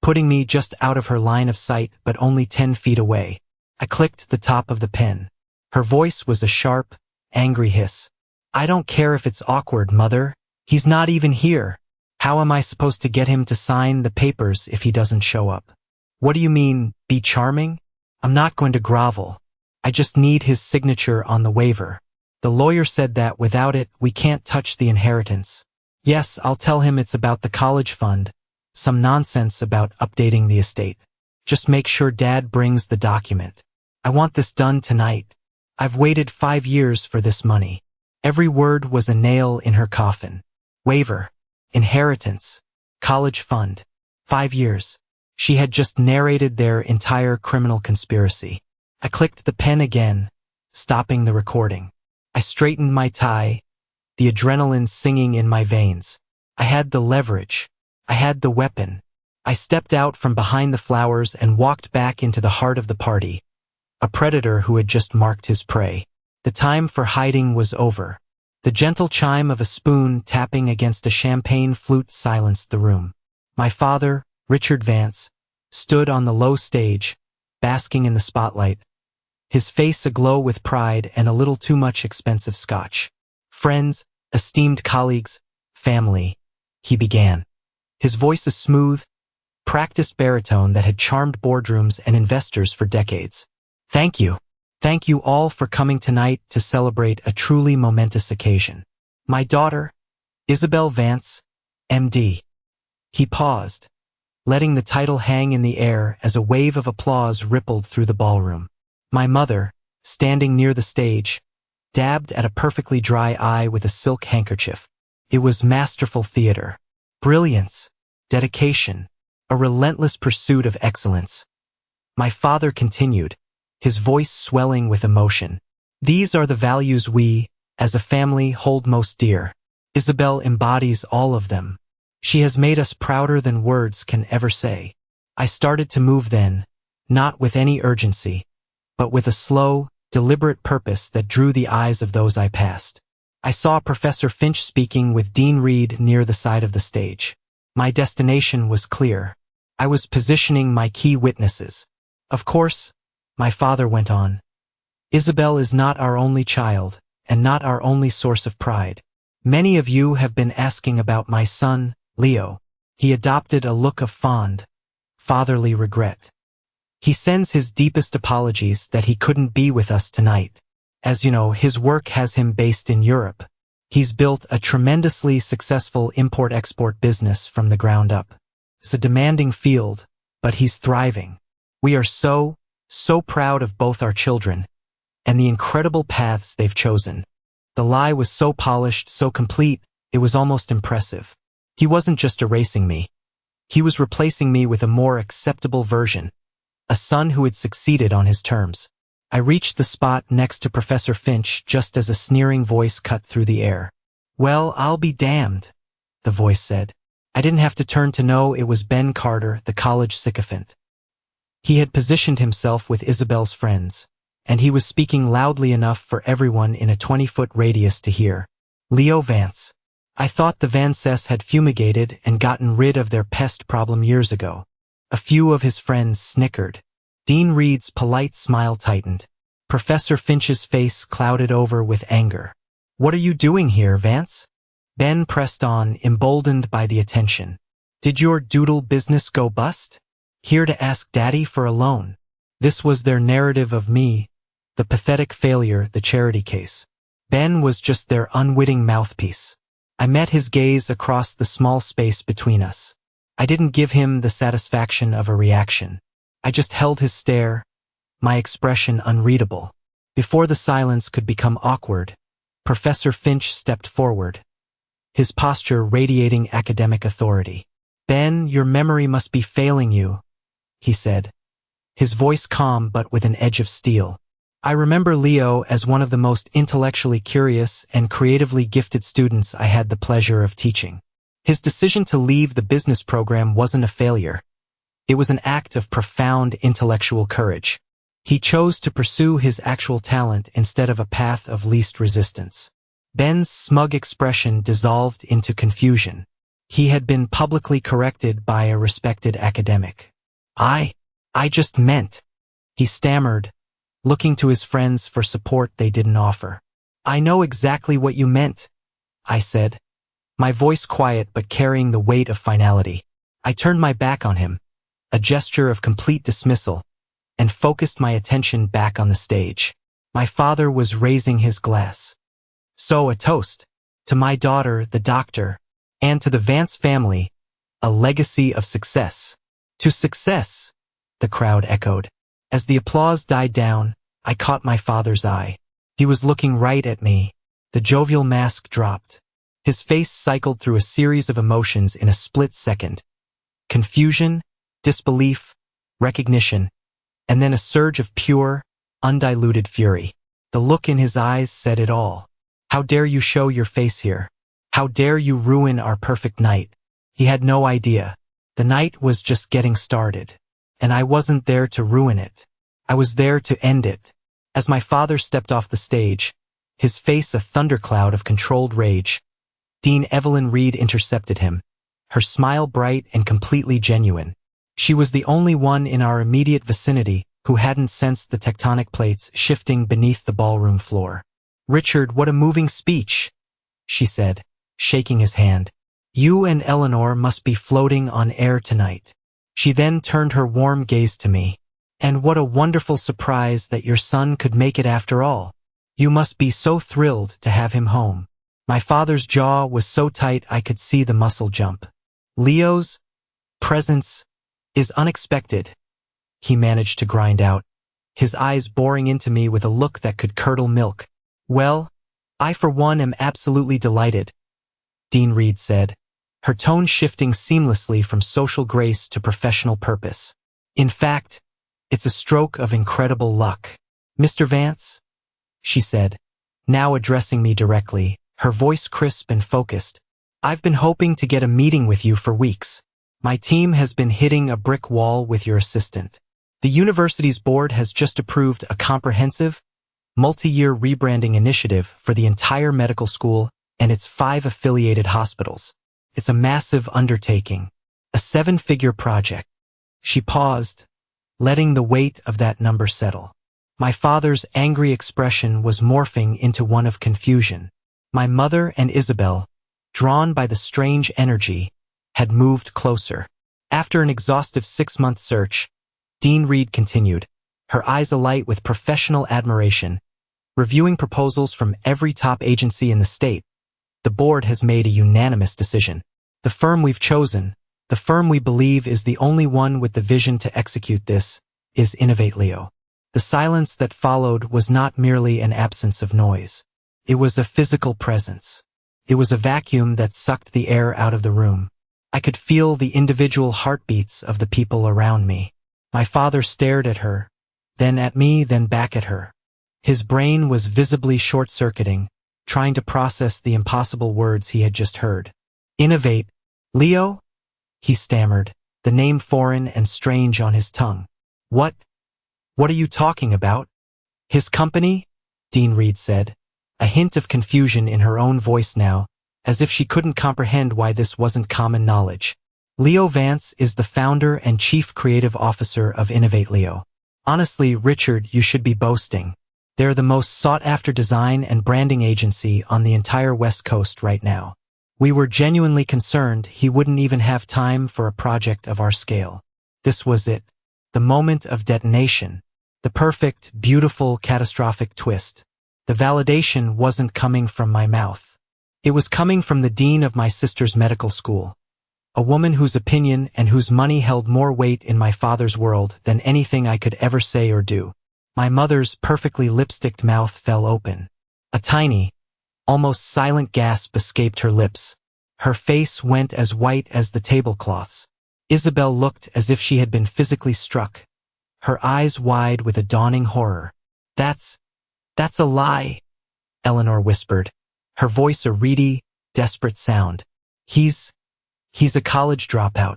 putting me just out of her line of sight but only 10 feet away. I clicked the top of the pen. Her voice was a sharp, angry hiss. I don't care if it's awkward, Mother. He's not even here. How am I supposed to get him to sign the papers if he doesn't show up? What do you mean, be charming? I'm not going to grovel. I just need his signature on the waiver. The lawyer said that without it, we can't touch the inheritance. Yes, I'll tell him it's about the college fund, some nonsense about updating the estate. Just make sure Dad brings the document. I want this done tonight. I've waited 5 years for this money. Every word was a nail in her coffin. Waiver, inheritance, college fund. 5 years. She had just narrated their entire criminal conspiracy. I clicked the pen again, stopping the recording. I straightened my tie, the adrenaline singing in my veins. I had the leverage. I had the weapon. I stepped out from behind the flowers and walked back into the heart of the party, a predator who had just marked his prey. The time for hiding was over. The gentle chime of a spoon tapping against a champagne flute silenced the room. My father, Richard Vance, stood on the low stage, basking in the spotlight, his face aglow with pride and a little too much expensive scotch. Friends, esteemed colleagues, family, he began. His voice a smooth, practiced baritone that had charmed boardrooms and investors for decades. Thank you. Thank you all for coming tonight to celebrate a truly momentous occasion. My daughter, Isabel Vance, M.D. He paused, letting the title hang in the air as a wave of applause rippled through the ballroom. My mother, standing near the stage, dabbed at a perfectly dry eye with a silk handkerchief. It was masterful theater. Brilliance, dedication, a relentless pursuit of excellence. My father continued, his voice swelling with emotion. These are the values we, as a family, hold most dear. Isabel embodies all of them. She has made us prouder than words can ever say. I started to move then, not with any urgency, but with a slow, deliberate purpose that drew the eyes of those I passed. I saw Professor Finch speaking with Dean Reed near the side of the stage. My destination was clear. I was positioning my key witnesses. Of course, my father went on. Isabel is not our only child, and not our only source of pride. Many of you have been asking about my son, Leo. He adopted a look of fond, fatherly regret. He sends his deepest apologies that he couldn't be with us tonight. As you know, his work has him based in Europe. He's built a tremendously successful import-export business from the ground up. It's a demanding field, but he's thriving. We are so proud of both our children and the incredible paths they've chosen. The lie was so polished, so complete, it was almost impressive. He wasn't just erasing me. He was replacing me with a more acceptable version, a son who had succeeded on his terms. I reached the spot next to Professor Finch just as a sneering voice cut through the air. "Well, I'll be damned," the voice said. I didn't have to turn to know it was Ben Carter, the college sycophant. He had positioned himself with Isabel's friends, and he was speaking loudly enough for everyone in a 20-foot radius to hear. "Leo Vance. I thought the Vances had fumigated and gotten rid of their pest problem years ago." A few of his friends snickered. Dean Reed's polite smile tightened. Professor Finch's face clouded over with anger. "What are you doing here, Vance?" Ben pressed on, emboldened by the attention. "Did your doodle business go bust? Here to ask Daddy for a loan." This was their narrative of me, the pathetic failure, the charity case. Ben was just their unwitting mouthpiece. I met his gaze across the small space between us. I didn't give him the satisfaction of a reaction. I just held his stare, my expression unreadable. Before the silence could become awkward, Professor Finch stepped forward, his posture radiating academic authority. "Ben, your memory must be failing you," he said, his voice calm but with an edge of steel. "I remember Leo as one of the most intellectually curious and creatively gifted students I had the pleasure of teaching. His decision to leave the business program wasn't a failure. It was an act of profound intellectual courage. He chose to pursue his actual talent instead of a path of least resistance." Ben's smug expression dissolved into confusion. He had been publicly corrected by a respected academic. I just meant," he stammered, looking to his friends for support they didn't offer. "I know exactly what you meant," I said, my voice quiet but carrying the weight of finality. I turned my back on him, a gesture of complete dismissal, and focused my attention back on the stage. My father was raising his glass. "So a toast. To my daughter, the doctor, and to the Vance family, a legacy of success." "To success," the crowd echoed. As the applause died down, I caught my father's eye. He was looking right at me. The jovial mask dropped. His face cycled through a series of emotions in a split second. Confusion, disbelief, recognition, and then a surge of pure, undiluted fury. The look in his eyes said it all. "How dare you show your face here? How dare you ruin our perfect night?" He had no idea. The night was just getting started, and I wasn't there to ruin it. I was there to end it. As my father stepped off the stage, his face a thundercloud of controlled rage, Dean Evelyn Reed intercepted him, her smile bright and completely genuine. She was the only one in our immediate vicinity who hadn't sensed the tectonic plates shifting beneath the ballroom floor. "Richard, what a moving speech," she said, shaking his hand. "You and Eleanor must be floating on air tonight." She then turned her warm gaze to me. "And what a wonderful surprise that your son could make it after all. You must be so thrilled to have him home." My father's jaw was so tight I could see the muscle jump. "Leo's presence is unexpected," he managed to grind out, his eyes boring into me with a look that could curdle milk. "Well, I for one am absolutely delighted," Dean Reed said, her tone shifting seamlessly from social grace to professional purpose. "In fact, it's a stroke of incredible luck. Mr. Vance," she said, now addressing me directly, her voice crisp and focused, "I've been hoping to get a meeting with you for weeks. My team has been hitting a brick wall with your assistant. The university's board has just approved a comprehensive, multi-year rebranding initiative for the entire medical school and its 5 affiliated hospitals. It's a massive undertaking, a 7-figure project." She paused, letting the weight of that number settle. My father's angry expression was morphing into one of confusion. My mother and Isabel, drawn by the strange energy, had moved closer. After an exhaustive 6-month search, Dean Reed continued, her eyes alight with professional admiration. Reviewing proposals from every top agency in the state, the board has made a unanimous decision. The firm we've chosen, the firm we believe is the only one with the vision to execute this, is Graduatio. The silence that followed was not merely an absence of noise. It was a physical presence. It was a vacuum that sucked the air out of the room. I could feel the individual heartbeats of the people around me. My father stared at her, then at me, then back at her. His brain was visibly short-circuiting, trying to process the impossible words he had just heard. Innovate, Leo? He stammered, the name foreign and strange on his tongue. What are you talking about? His company? Dean Reed said, a hint of confusion in her own voice now, as if she couldn't comprehend why this wasn't common knowledge. Leo Vance is the founder and chief creative officer of Graduatio. Honestly, Richard, you should be boasting. They're the most sought-after design and branding agency on the entire West Coast right now. We were genuinely concerned he wouldn't even have time for a project of our scale. This was it. The moment of detonation. The perfect, beautiful, catastrophic twist. The validation wasn't coming from my mouth. It was coming from the dean of my sister's medical school. A woman whose opinion and whose money held more weight in my father's world than anything I could ever say or do. My mother's perfectly lipsticked mouth fell open. A tiny, almost silent gasp escaped her lips. Her face went as white as the tablecloths. Isabel looked as if she had been physically struck, her eyes wide with a dawning horror. That's a lie, Eleanor whispered, her voice a reedy, desperate sound. He's a college dropout.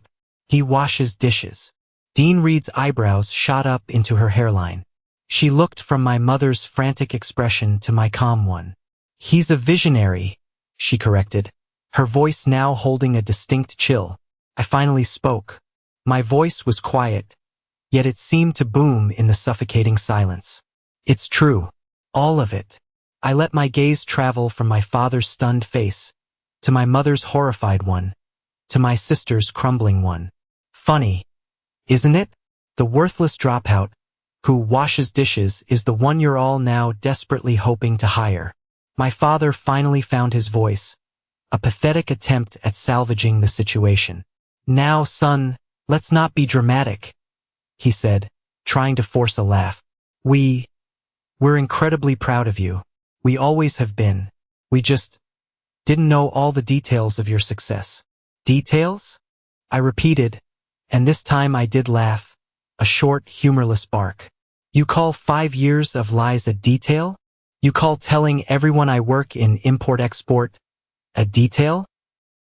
He washes dishes. Dean Reed's eyebrows shot up into her hairline. She looked from my mother's frantic expression to my calm one. He's a visionary, she corrected, her voice now holding a distinct chill. I finally spoke. My voice was quiet, yet it seemed to boom in the suffocating silence. It's true. All of it. I let my gaze travel from my father's stunned face, to my mother's horrified one, to my sister's crumbling one. Funny, isn't it? The worthless dropout, who washes dishes, is the one you're all now desperately hoping to hire. My father finally found his voice, a pathetic attempt at salvaging the situation. Now, son, let's not be dramatic, he said, trying to force a laugh. We're incredibly proud of you. We always have been. We just didn't know all the details of your success. Details? I repeated, and this time I did laugh, a short, humorless bark. You call 5 years of lies a detail? You call telling everyone I work in import-export a detail?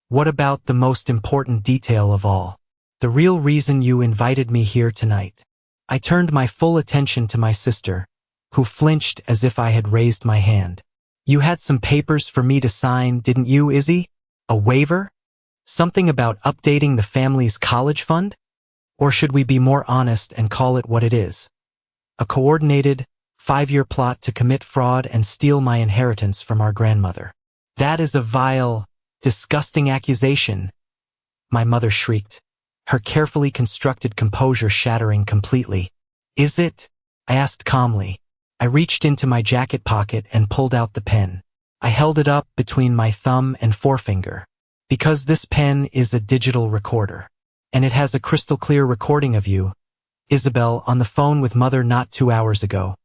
What about the most important detail of all? The real reason you invited me here tonight. I turned my full attention to my sister, who flinched as if I had raised my hand. You had some papers for me to sign, didn't you, Izzy? A waiver? Something about updating the family's college fund? Or should we be more honest and call it what it is? A coordinated, 5-year plot to commit fraud and steal my inheritance from our grandmother. That is a vile, disgusting accusation, my mother shrieked, her carefully constructed composure shattering completely. Is it? I asked calmly. I reached into my jacket pocket and pulled out the pen. I held it up between my thumb and forefinger. Because this pen is a digital recorder. And it has a crystal clear recording of you, Isabel, on the phone with Mother not 2 hours ago,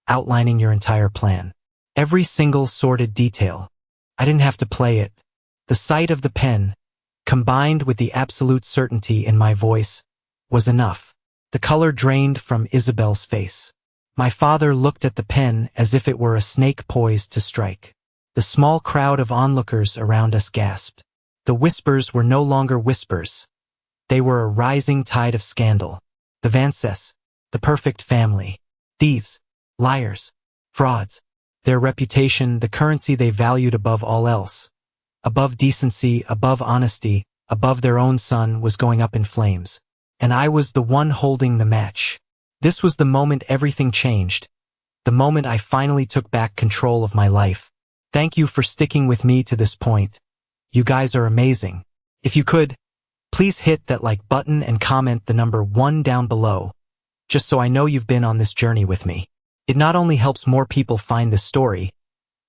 outlining your entire plan. Every single sordid detail. I didn't have to play it. The sight of the pen, combined with the absolute certainty in my voice, was enough. The color drained from Isabel's face. My father looked at the pen as if it were a snake poised to strike. The small crowd of onlookers around us gasped. The whispers were no longer whispers. They were a rising tide of scandal. The Vances, the perfect family. Thieves, liars, frauds. Their reputation, the currency they valued above all else. Above decency, above honesty, above their own son, was going up in flames. And I was the one holding the match. This was the moment everything changed. The moment I finally took back control of my life. Thank you for sticking with me to this point. You guys are amazing. If you could, Please hit that like button and comment the number 1 down below, just so I know you've been on this journey with me. It not only helps more people find this story,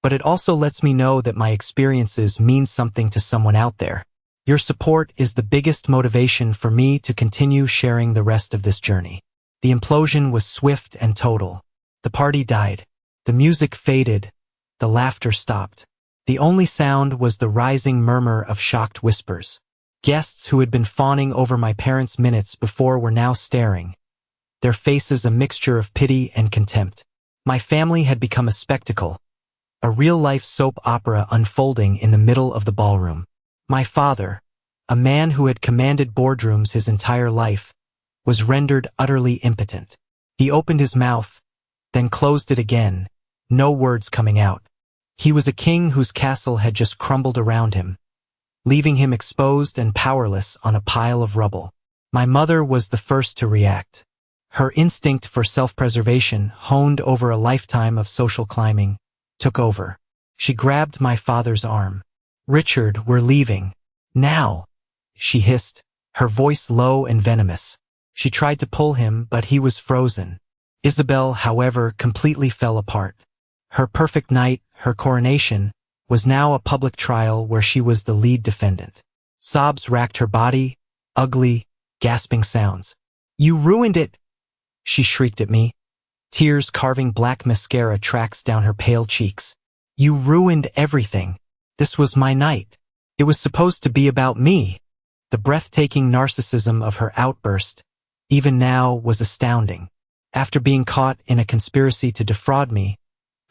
but it also lets me know that my experiences mean something to someone out there. Your support is the biggest motivation for me to continue sharing the rest of this journey. The implosion was swift and total. The party died. The music faded. The laughter stopped. The only sound was the rising murmur of shocked whispers. Guests who had been fawning over my parents' minutes before were now staring, their faces a mixture of pity and contempt. My family had become a spectacle, a real-life soap opera unfolding in the middle of the ballroom. My father, a man who had commanded boardrooms his entire life, was rendered utterly impotent. He opened his mouth, then closed it again, no words coming out. He was a king whose castle had just crumbled around him, leaving him exposed and powerless on a pile of rubble. My mother was the first to react. Her instinct for self-preservation, honed over a lifetime of social climbing, took over. She grabbed my father's arm. "Richard, we're leaving. Now," she hissed, her voice low and venomous. She tried to pull him, but he was frozen. Isabel, however, completely fell apart. Her perfect night, her coronation, was now a public trial where she was the lead defendant. Sobs racked her body, ugly, gasping sounds. "You ruined it!" she shrieked at me, tears carving black mascara tracks down her pale cheeks. "You ruined everything. This was my night. It was supposed to be about me." The breathtaking narcissism of her outburst, even now, was astounding. After being caught in a conspiracy to defraud me,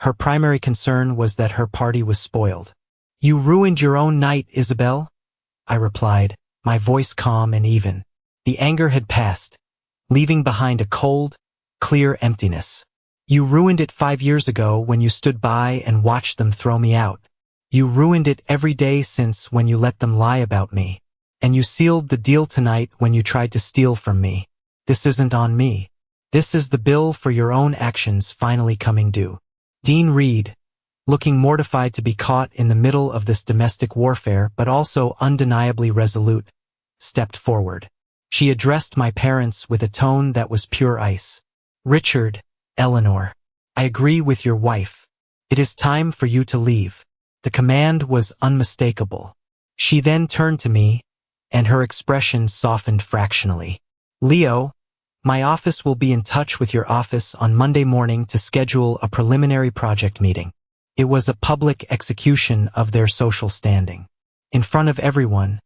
her primary concern was that her party was spoiled. "You ruined your own night, Isabel," I replied, my voice calm and even. The anger had passed, leaving behind a cold, clear emptiness. "You ruined it 5 years ago when you stood by and watched them throw me out. You ruined it every day since when you let them lie about me. And you sealed the deal tonight when you tried to steal from me. This isn't on me. This is the bill for your own actions finally coming due." Dean Reed, looking mortified to be caught in the middle of this domestic warfare but also undeniably resolute, stepped forward. She addressed my parents with a tone that was pure ice. "Richard, Eleanor, I agree with your wife. It is time for you to leave." The command was unmistakable. She then turned to me, and her expression softened fractionally. "Leo, my office will be in touch with your office on Monday morning to schedule a preliminary project meeting." It was a public execution of their social standing. In front of everyone,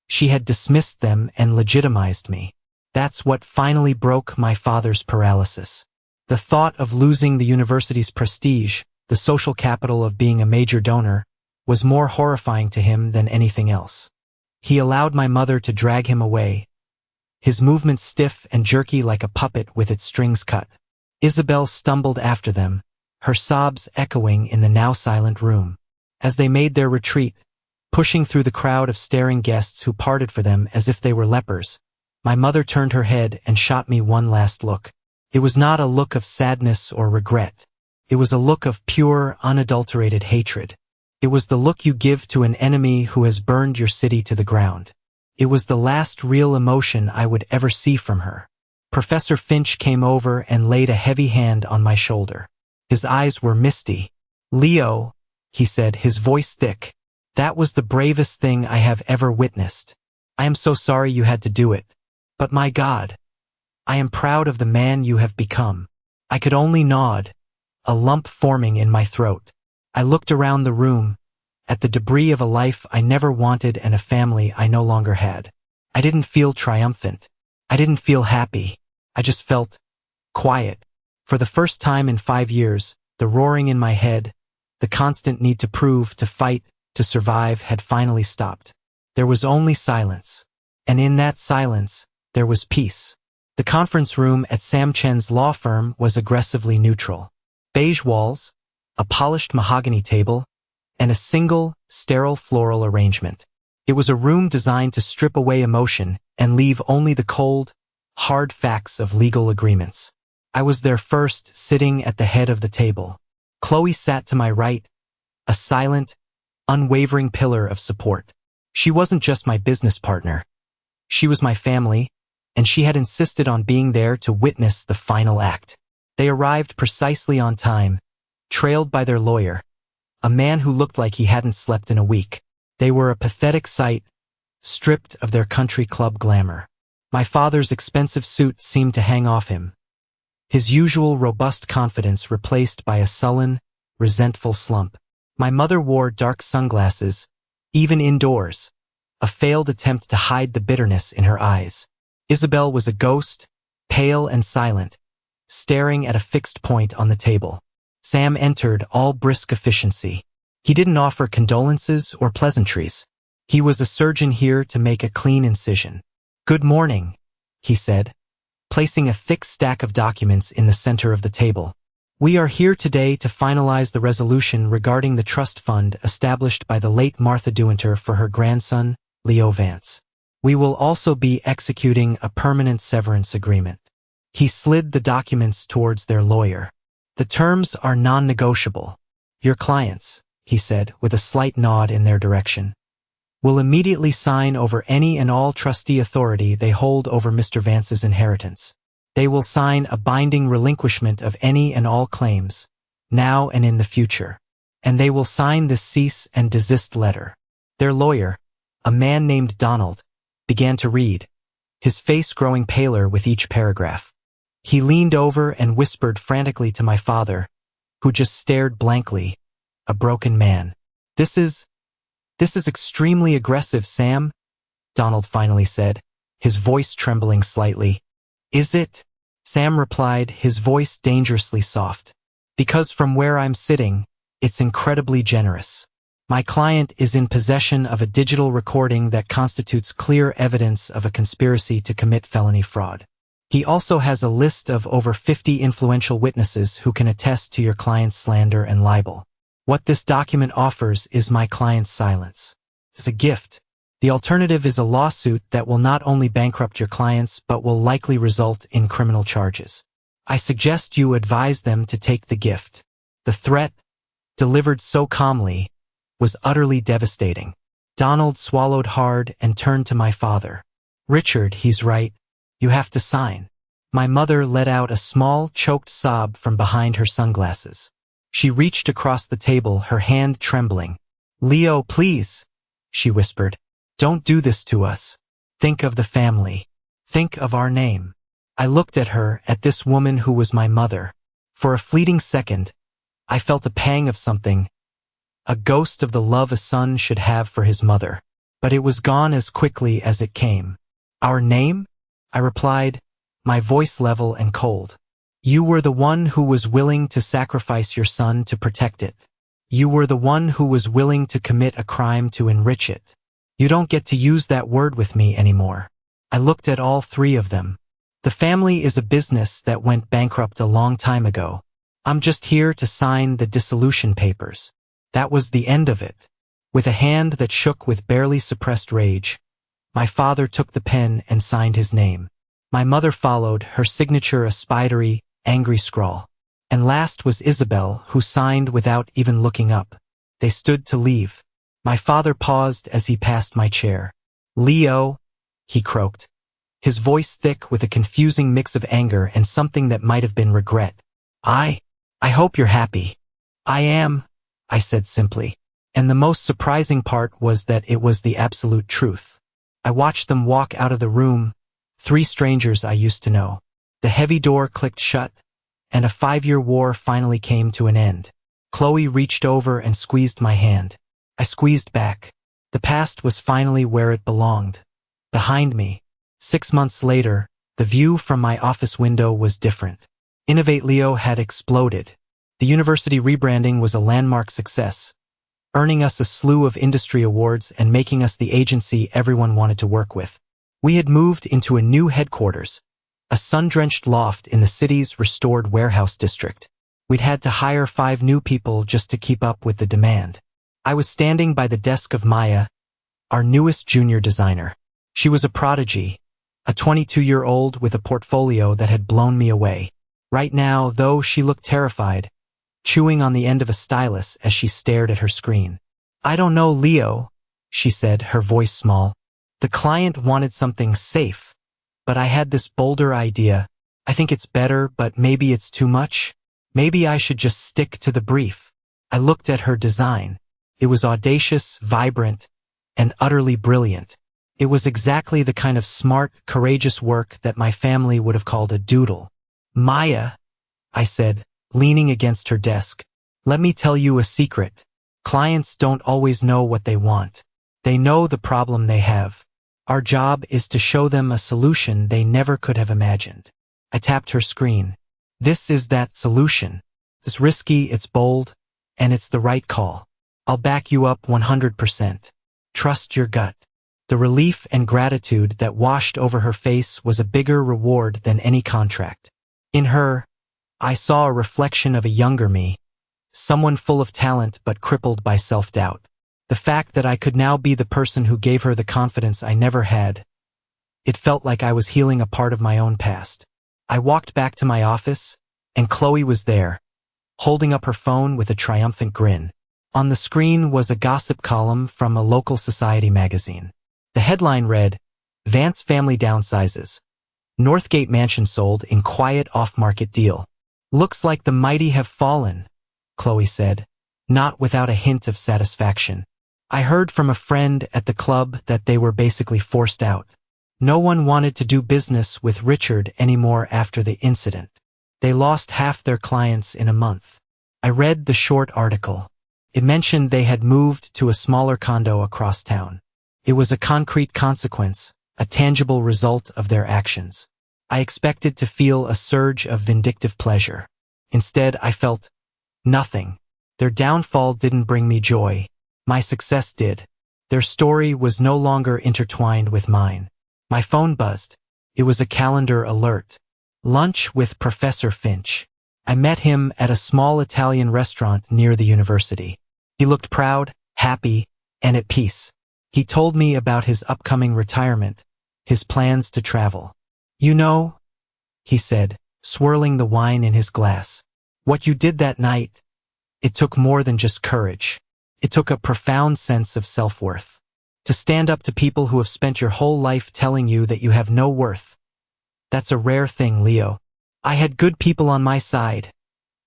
she had dismissed them and legitimized me. That's what finally broke my father's paralysis. The thought of losing the university's prestige, the social capital of being a major donor, was more horrifying to him than anything else. He allowed my mother to drag him away, his movements stiff and jerky like a puppet with its strings cut. Isabel stumbled after them, her sobs echoing in the now silent room. As they made their retreat, pushing through the crowd of staring guests who parted for them as if they were lepers, my mother turned her head and shot me one last look. It was not a look of sadness or regret. It was a look of pure, unadulterated hatred. It was the look you give to an enemy who has burned your city to the ground. It was the last real emotion I would ever see from her. Professor Finch came over and laid a heavy hand on my shoulder. His eyes were misty. "Leo," he said, his voice thick, "that was the bravest thing I have ever witnessed. I am so sorry you had to do it. But my God, I am proud of the man you have become." I could only nod, a lump forming in my throat. I looked around the room, at the debris of a life I never wanted and a family I no longer had. I didn't feel triumphant. I didn't feel happy. I just felt quiet. For the first time in 5 years, the roaring in my head, the constant need to prove, to fight, to survive had finally stopped. There was only silence. And in that silence, there was peace. The conference room at Sam Chen's law firm was aggressively neutral. Beige walls, a polished mahogany table, and a single, sterile floral arrangement. It was a room designed to strip away emotion and leave only the cold, hard facts of legal agreements. I was there first, sitting at the head of the table. Chloe sat to my right, a silent, unwavering pillar of support. She wasn't just my business partner. She was my family, and she had insisted on being there to witness the final act. They arrived precisely on time, trailed by their lawyer, a man who looked like he hadn't slept in a week. They were a pathetic sight, stripped of their country club glamour. My father's expensive suit seemed to hang off him, his usual robust confidence replaced by a sullen, resentful slump. My mother wore dark sunglasses, even indoors, a failed attempt to hide the bitterness in her eyes. Isabel was a ghost, pale and silent, staring at a fixed point on the table. Sam entered, all brisk efficiency. He didn't offer condolences or pleasantries. He was a surgeon here to make a clean incision. "Good morning," he said, placing a thick stack of documents in the center of the table. "We are here today to finalize the resolution regarding the trust fund established by the late Martha Duinter for her grandson, Leo Vance. We will also be executing a permanent severance agreement." He slid the documents towards their lawyer. "The terms are non-negotiable. Your clients," he said, with a slight nod in their direction, "will immediately sign over any and all trustee authority they hold over Mr. Vance's inheritance. They will sign a binding relinquishment of any and all claims, now and in the future. And they will sign this cease and desist letter." Their lawyer, a man named Donald, began to read, his face growing paler with each paragraph. He leaned over and whispered frantically to my father, who just stared blankly, a broken man. This is extremely aggressive, Sam," Donald finally said, his voice trembling slightly. "Is it?" Sam replied, his voice dangerously soft. "Because from where I'm sitting, it's incredibly generous. My client is in possession of a digital recording that constitutes clear evidence of a conspiracy to commit felony fraud. He also has a list of over 50 influential witnesses who can attest to your client's slander and libel. What this document offers is my client's silence. It's a gift. The alternative is a lawsuit that will not only bankrupt your clients but will likely result in criminal charges. I suggest you advise them to take the gift." The threat, delivered so calmly, was utterly devastating. Donald swallowed hard and turned to my father. "Richard, he's right. You have to sign." My mother let out a small, choked sob from behind her sunglasses. She reached across the table, her hand trembling. "Leo, please," she whispered. "Don't do this to us. Think of the family. Think of our name." I looked at her, at this woman who was my mother. For a fleeting second, I felt a pang of something, a ghost of the love a son should have for his mother. But it was gone as quickly as it came. "Our name?" I replied, my voice level and cold. "You were the one who was willing to sacrifice your son to protect it. You were the one who was willing to commit a crime to enrich it. You don't get to use that word with me anymore." I looked at all three of them. "The family is a business that went bankrupt a long time ago. I'm just here to sign the dissolution papers." That was the end of it. With a hand that shook with barely suppressed rage, my father took the pen and signed his name. My mother followed, her signature a spidery, angry scrawl. And last was Isabel, who signed without even looking up. They stood to leave. My father paused as he passed my chair. "Leo," he croaked, his voice thick with a confusing mix of anger and something that might have been regret. I hope you're happy." "I am," I said simply. And the most surprising part was that it was the absolute truth. I watched them walk out of the room, three strangers I used to know. The heavy door clicked shut, and a 5-year war finally came to an end. Chloe reached over and squeezed my hand. I squeezed back. The past was finally where it belonged. Behind me. 6 months later, the view from my office window was different. Innovate Leo had exploded. The university rebranding was a landmark success, earning us a slew of industry awards and making us the agency everyone wanted to work with. We had moved into a new headquarters, a sun-drenched loft in the city's restored warehouse district. We'd had to hire 5 new people just to keep up with the demand. I was standing by the desk of Maya, our newest junior designer. She was a prodigy, a 22-year-old with a portfolio that had blown me away. Right now, though, she looked terrified, chewing on the end of a stylus as she stared at her screen. "I don't know, Leo," she said, her voice small. The client wanted something safe, but I had this bolder idea. I think it's better, but maybe it's too much. Maybe I should just stick to the brief. I looked at her design. It was audacious, vibrant, and utterly brilliant. It was exactly the kind of smart, courageous work that my family would have called a doodle. Maya, I said, leaning against her desk, let me tell you a secret. Clients don't always know what they want. They know the problem they have. Our job is to show them a solution they never could have imagined. I tapped her screen. This is that solution. It's risky, it's bold, and it's the right call. I'll back you up 100%. Trust your gut. The relief and gratitude that washed over her face was a bigger reward than any contract. In her, I saw a reflection of a younger me, someone full of talent but crippled by self-doubt. The fact that I could now be the person who gave her the confidence I never had, it felt like I was healing a part of my own past. I walked back to my office, and Chloe was there, holding up her phone with a triumphant grin. On the screen was a gossip column from a local society magazine. The headline read, Vance Family Downsizes. Northgate Mansion sold in quiet off-market deal. Looks like the mighty have fallen, Chloe said, not without a hint of satisfaction. I heard from a friend at the club that they were basically forced out. No one wanted to do business with Richard anymore after the incident. They lost half their clients in a month. I read the short article. It mentioned they had moved to a smaller condo across town. It was a concrete consequence, a tangible result of their actions. I expected to feel a surge of vindictive pleasure. Instead, I felt nothing. Their downfall didn't bring me joy. My success did. Their story was no longer intertwined with mine. My phone buzzed. It was a calendar alert. Lunch with Professor Finch. I met him at a small Italian restaurant near the university. He looked proud, happy, and at peace. He told me about his upcoming retirement, his plans to travel. You know, he said, swirling the wine in his glass, what you did that night, it took more than just courage. It took a profound sense of self-worth. To stand up to people who have spent your whole life telling you that you have no worth. That's a rare thing, Leo. I had good people on my side,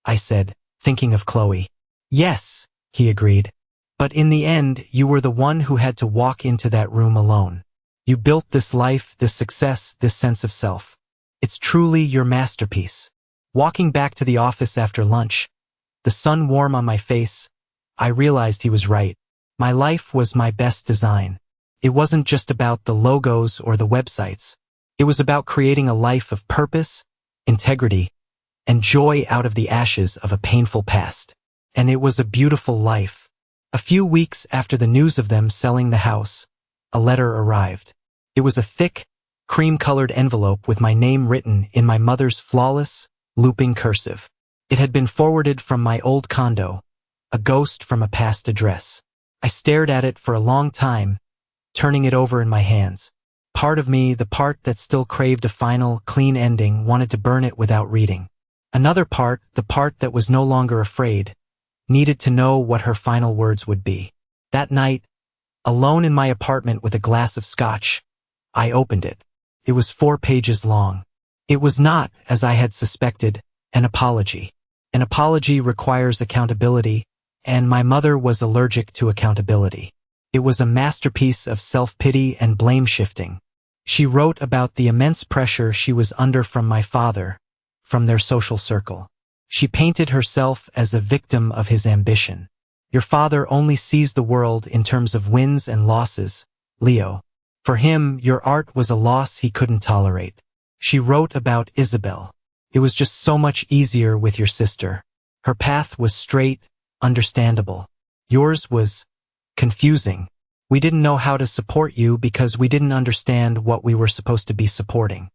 I said, thinking of Chloe. Yes, he agreed. But in the end, you were the one who had to walk into that room alone. You built this life, this success, this sense of self. It's truly your masterpiece. Walking back to the office after lunch, the sun warm on my face, I realized he was right. My life was my best design. It wasn't just about the logos or the websites. It was about creating a life of purpose, integrity, and joy out of the ashes of a painful past. And it was a beautiful life. A few weeks after the news of them selling the house, a letter arrived. It was a thick, cream-colored envelope with my name written in my mother's flawless, looping cursive. It had been forwarded from my old condo, a ghost from a past address. I stared at it for a long time, turning it over in my hands. Part of me, the part that still craved a final, clean ending, wanted to burn it without reading. Another part, the part that was no longer afraid, needed to know what her final words would be. That night, alone in my apartment with a glass of scotch, I opened it. It was 4 pages long. It was not, as I had suspected, an apology. An apology requires accountability, and my mother was allergic to accountability. It was a masterpiece of self-pity and blame-shifting. She wrote about the immense pressure she was under from my father, from their social circle. She painted herself as a victim of his ambition. Your father only sees the world in terms of wins and losses, Leo. For him, your art was a loss he couldn't tolerate. She wrote about Isabel. It was just so much easier with your sister. Her path was straight, understandable. Yours was confusing. We didn't know how to support you because we didn't understand what we were supposed to be supporting.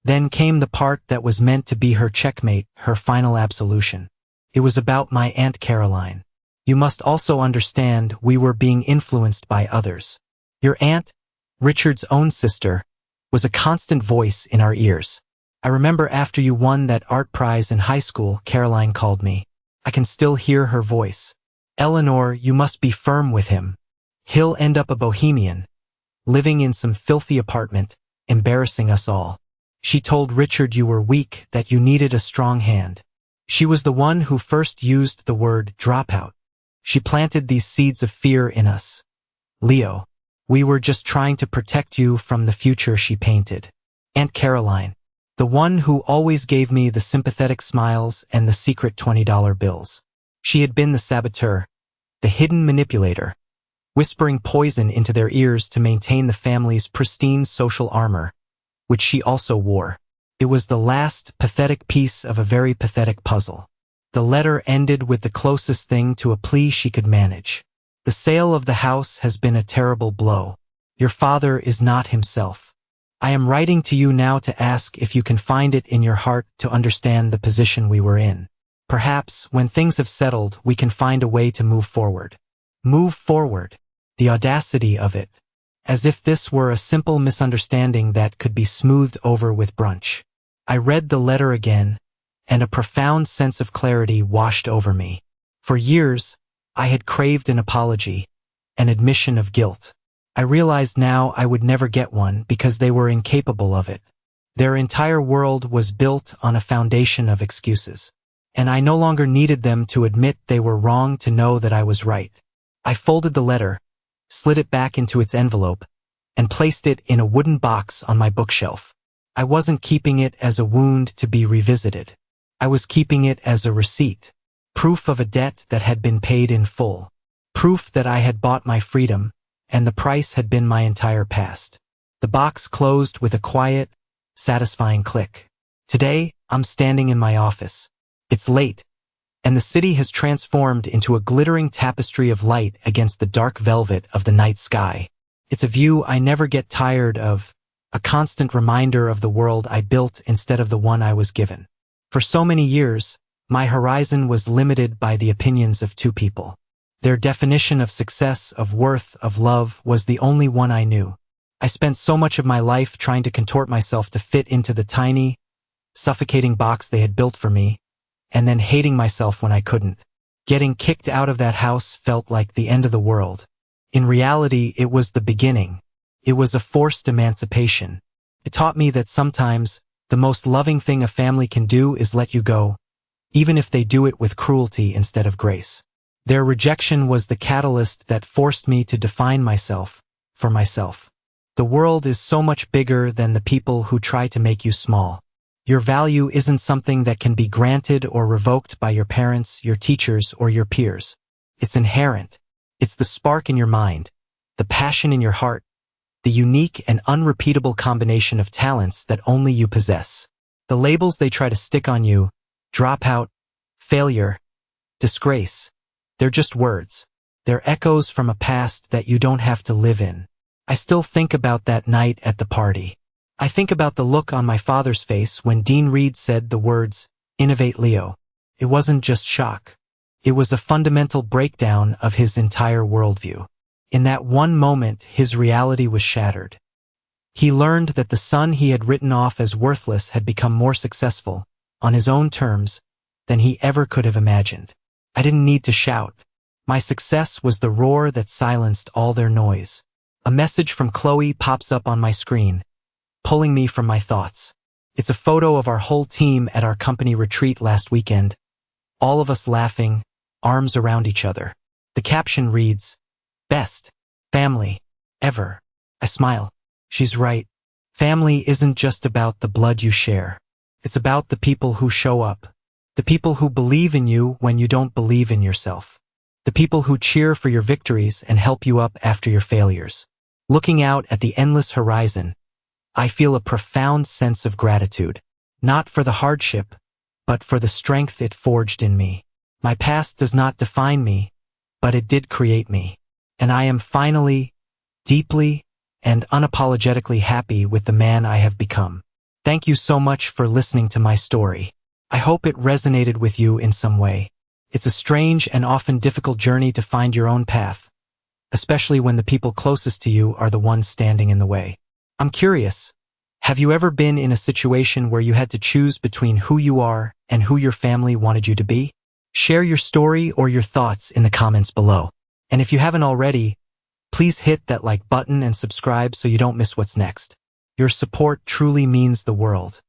Then came the part that was meant to be her checkmate, her final absolution. It was about my Aunt Caroline. You must also understand we were being influenced by others. Your aunt, Richard's own sister, was a constant voice in our ears. I remember after you won that art prize in high school, Caroline called me. I can still hear her voice. Eleanor, you must be firm with him. He'll end up a bohemian. living in some filthy apartment, embarrassing us all. She told Richard you were weak, that you needed a strong hand. She was the one who first used the word dropout. She planted these seeds of fear in us. Leo, we were just trying to protect you from the future she painted. Aunt Caroline, the one who always gave me the sympathetic smiles and the secret $20 bills. She had been the saboteur, the hidden manipulator, whispering poison into their ears to maintain the family's pristine social armor, which she also wore. It was the last pathetic piece of a very pathetic puzzle. The letter ended with the closest thing to a plea she could manage. The sale of the house has been a terrible blow. Your father is not himself. I am writing to you now to ask if you can find it in your heart to understand the position we were in. Perhaps, when things have settled, we can find a way to move forward. Move forward. The audacity of it. As if this were a simple misunderstanding that could be smoothed over with brunch. I read the letter again, and a profound sense of clarity washed over me. For years, I had craved an apology, an admission of guilt. I realized now I would never get one because they were incapable of it. Their entire world was built on a foundation of excuses. And I no longer needed them to admit they were wrong to know that I was right. I folded the letter, slid it back into its envelope, and placed it in a wooden box on my bookshelf. I wasn't keeping it as a wound to be revisited. I was keeping it as a receipt, proof of a debt that had been paid in full, proof that I had bought my freedom, and the price had been my entire past. The box closed with a quiet, satisfying click. Today, I'm standing in my office. It's late, and the city has transformed into a glittering tapestry of light against the dark velvet of the night sky. It's a view I never get tired of, a constant reminder of the world I built instead of the one I was given. For so many years, my horizon was limited by the opinions of two people. Their definition of success, of worth, of love was the only one I knew. I spent so much of my life trying to contort myself to fit into the tiny, suffocating box they had built for me, and then hating myself when I couldn't. Getting kicked out of that house felt like the end of the world. In reality, it was the beginning. It was a forced emancipation. It taught me that sometimes, the most loving thing a family can do is let you go, even if they do it with cruelty instead of grace. Their rejection was the catalyst that forced me to define myself, for myself. The world is so much bigger than the people who try to make you small. Your value isn't something that can be granted or revoked by your parents, your teachers, or your peers. It's inherent. It's the spark in your mind, the passion in your heart, the unique and unrepeatable combination of talents that only you possess. The labels they try to stick on you, dropout, failure, disgrace, they're just words. They're echoes from a past that you don't have to live in. I still think about that night at the party. I think about the look on my father's face when Dean Reed said the words, "Innovate Leo." It wasn't just shock. It was a fundamental breakdown of his entire worldview. In that one moment, his reality was shattered. He learned that the son he had written off as worthless had become more successful, on his own terms, than he ever could have imagined. I didn't need to shout. My success was the roar that silenced all their noise. A message from Chloe pops up on my screen, pulling me from my thoughts. It's a photo of our whole team at our company retreat last weekend, all of us laughing, arms around each other. The caption reads, "Best family ever." I smile. She's right. Family isn't just about the blood you share. It's about the people who show up. The people who believe in you when you don't believe in yourself. The people who cheer for your victories and help you up after your failures. Looking out at the endless horizon, I feel a profound sense of gratitude, not for the hardship, but for the strength it forged in me. My past does not define me, but it did create me. And I am finally, deeply, and unapologetically happy with the man I have become. Thank you so much for listening to my story. I hope it resonated with you in some way. It's a strange and often difficult journey to find your own path, especially when the people closest to you are the ones standing in the way. I'm curious, have you ever been in a situation where you had to choose between who you are and who your family wanted you to be? Share your story or your thoughts in the comments below. And if you haven't already, Please hit that like button and subscribe so you don't miss what's next. Your support truly means the world.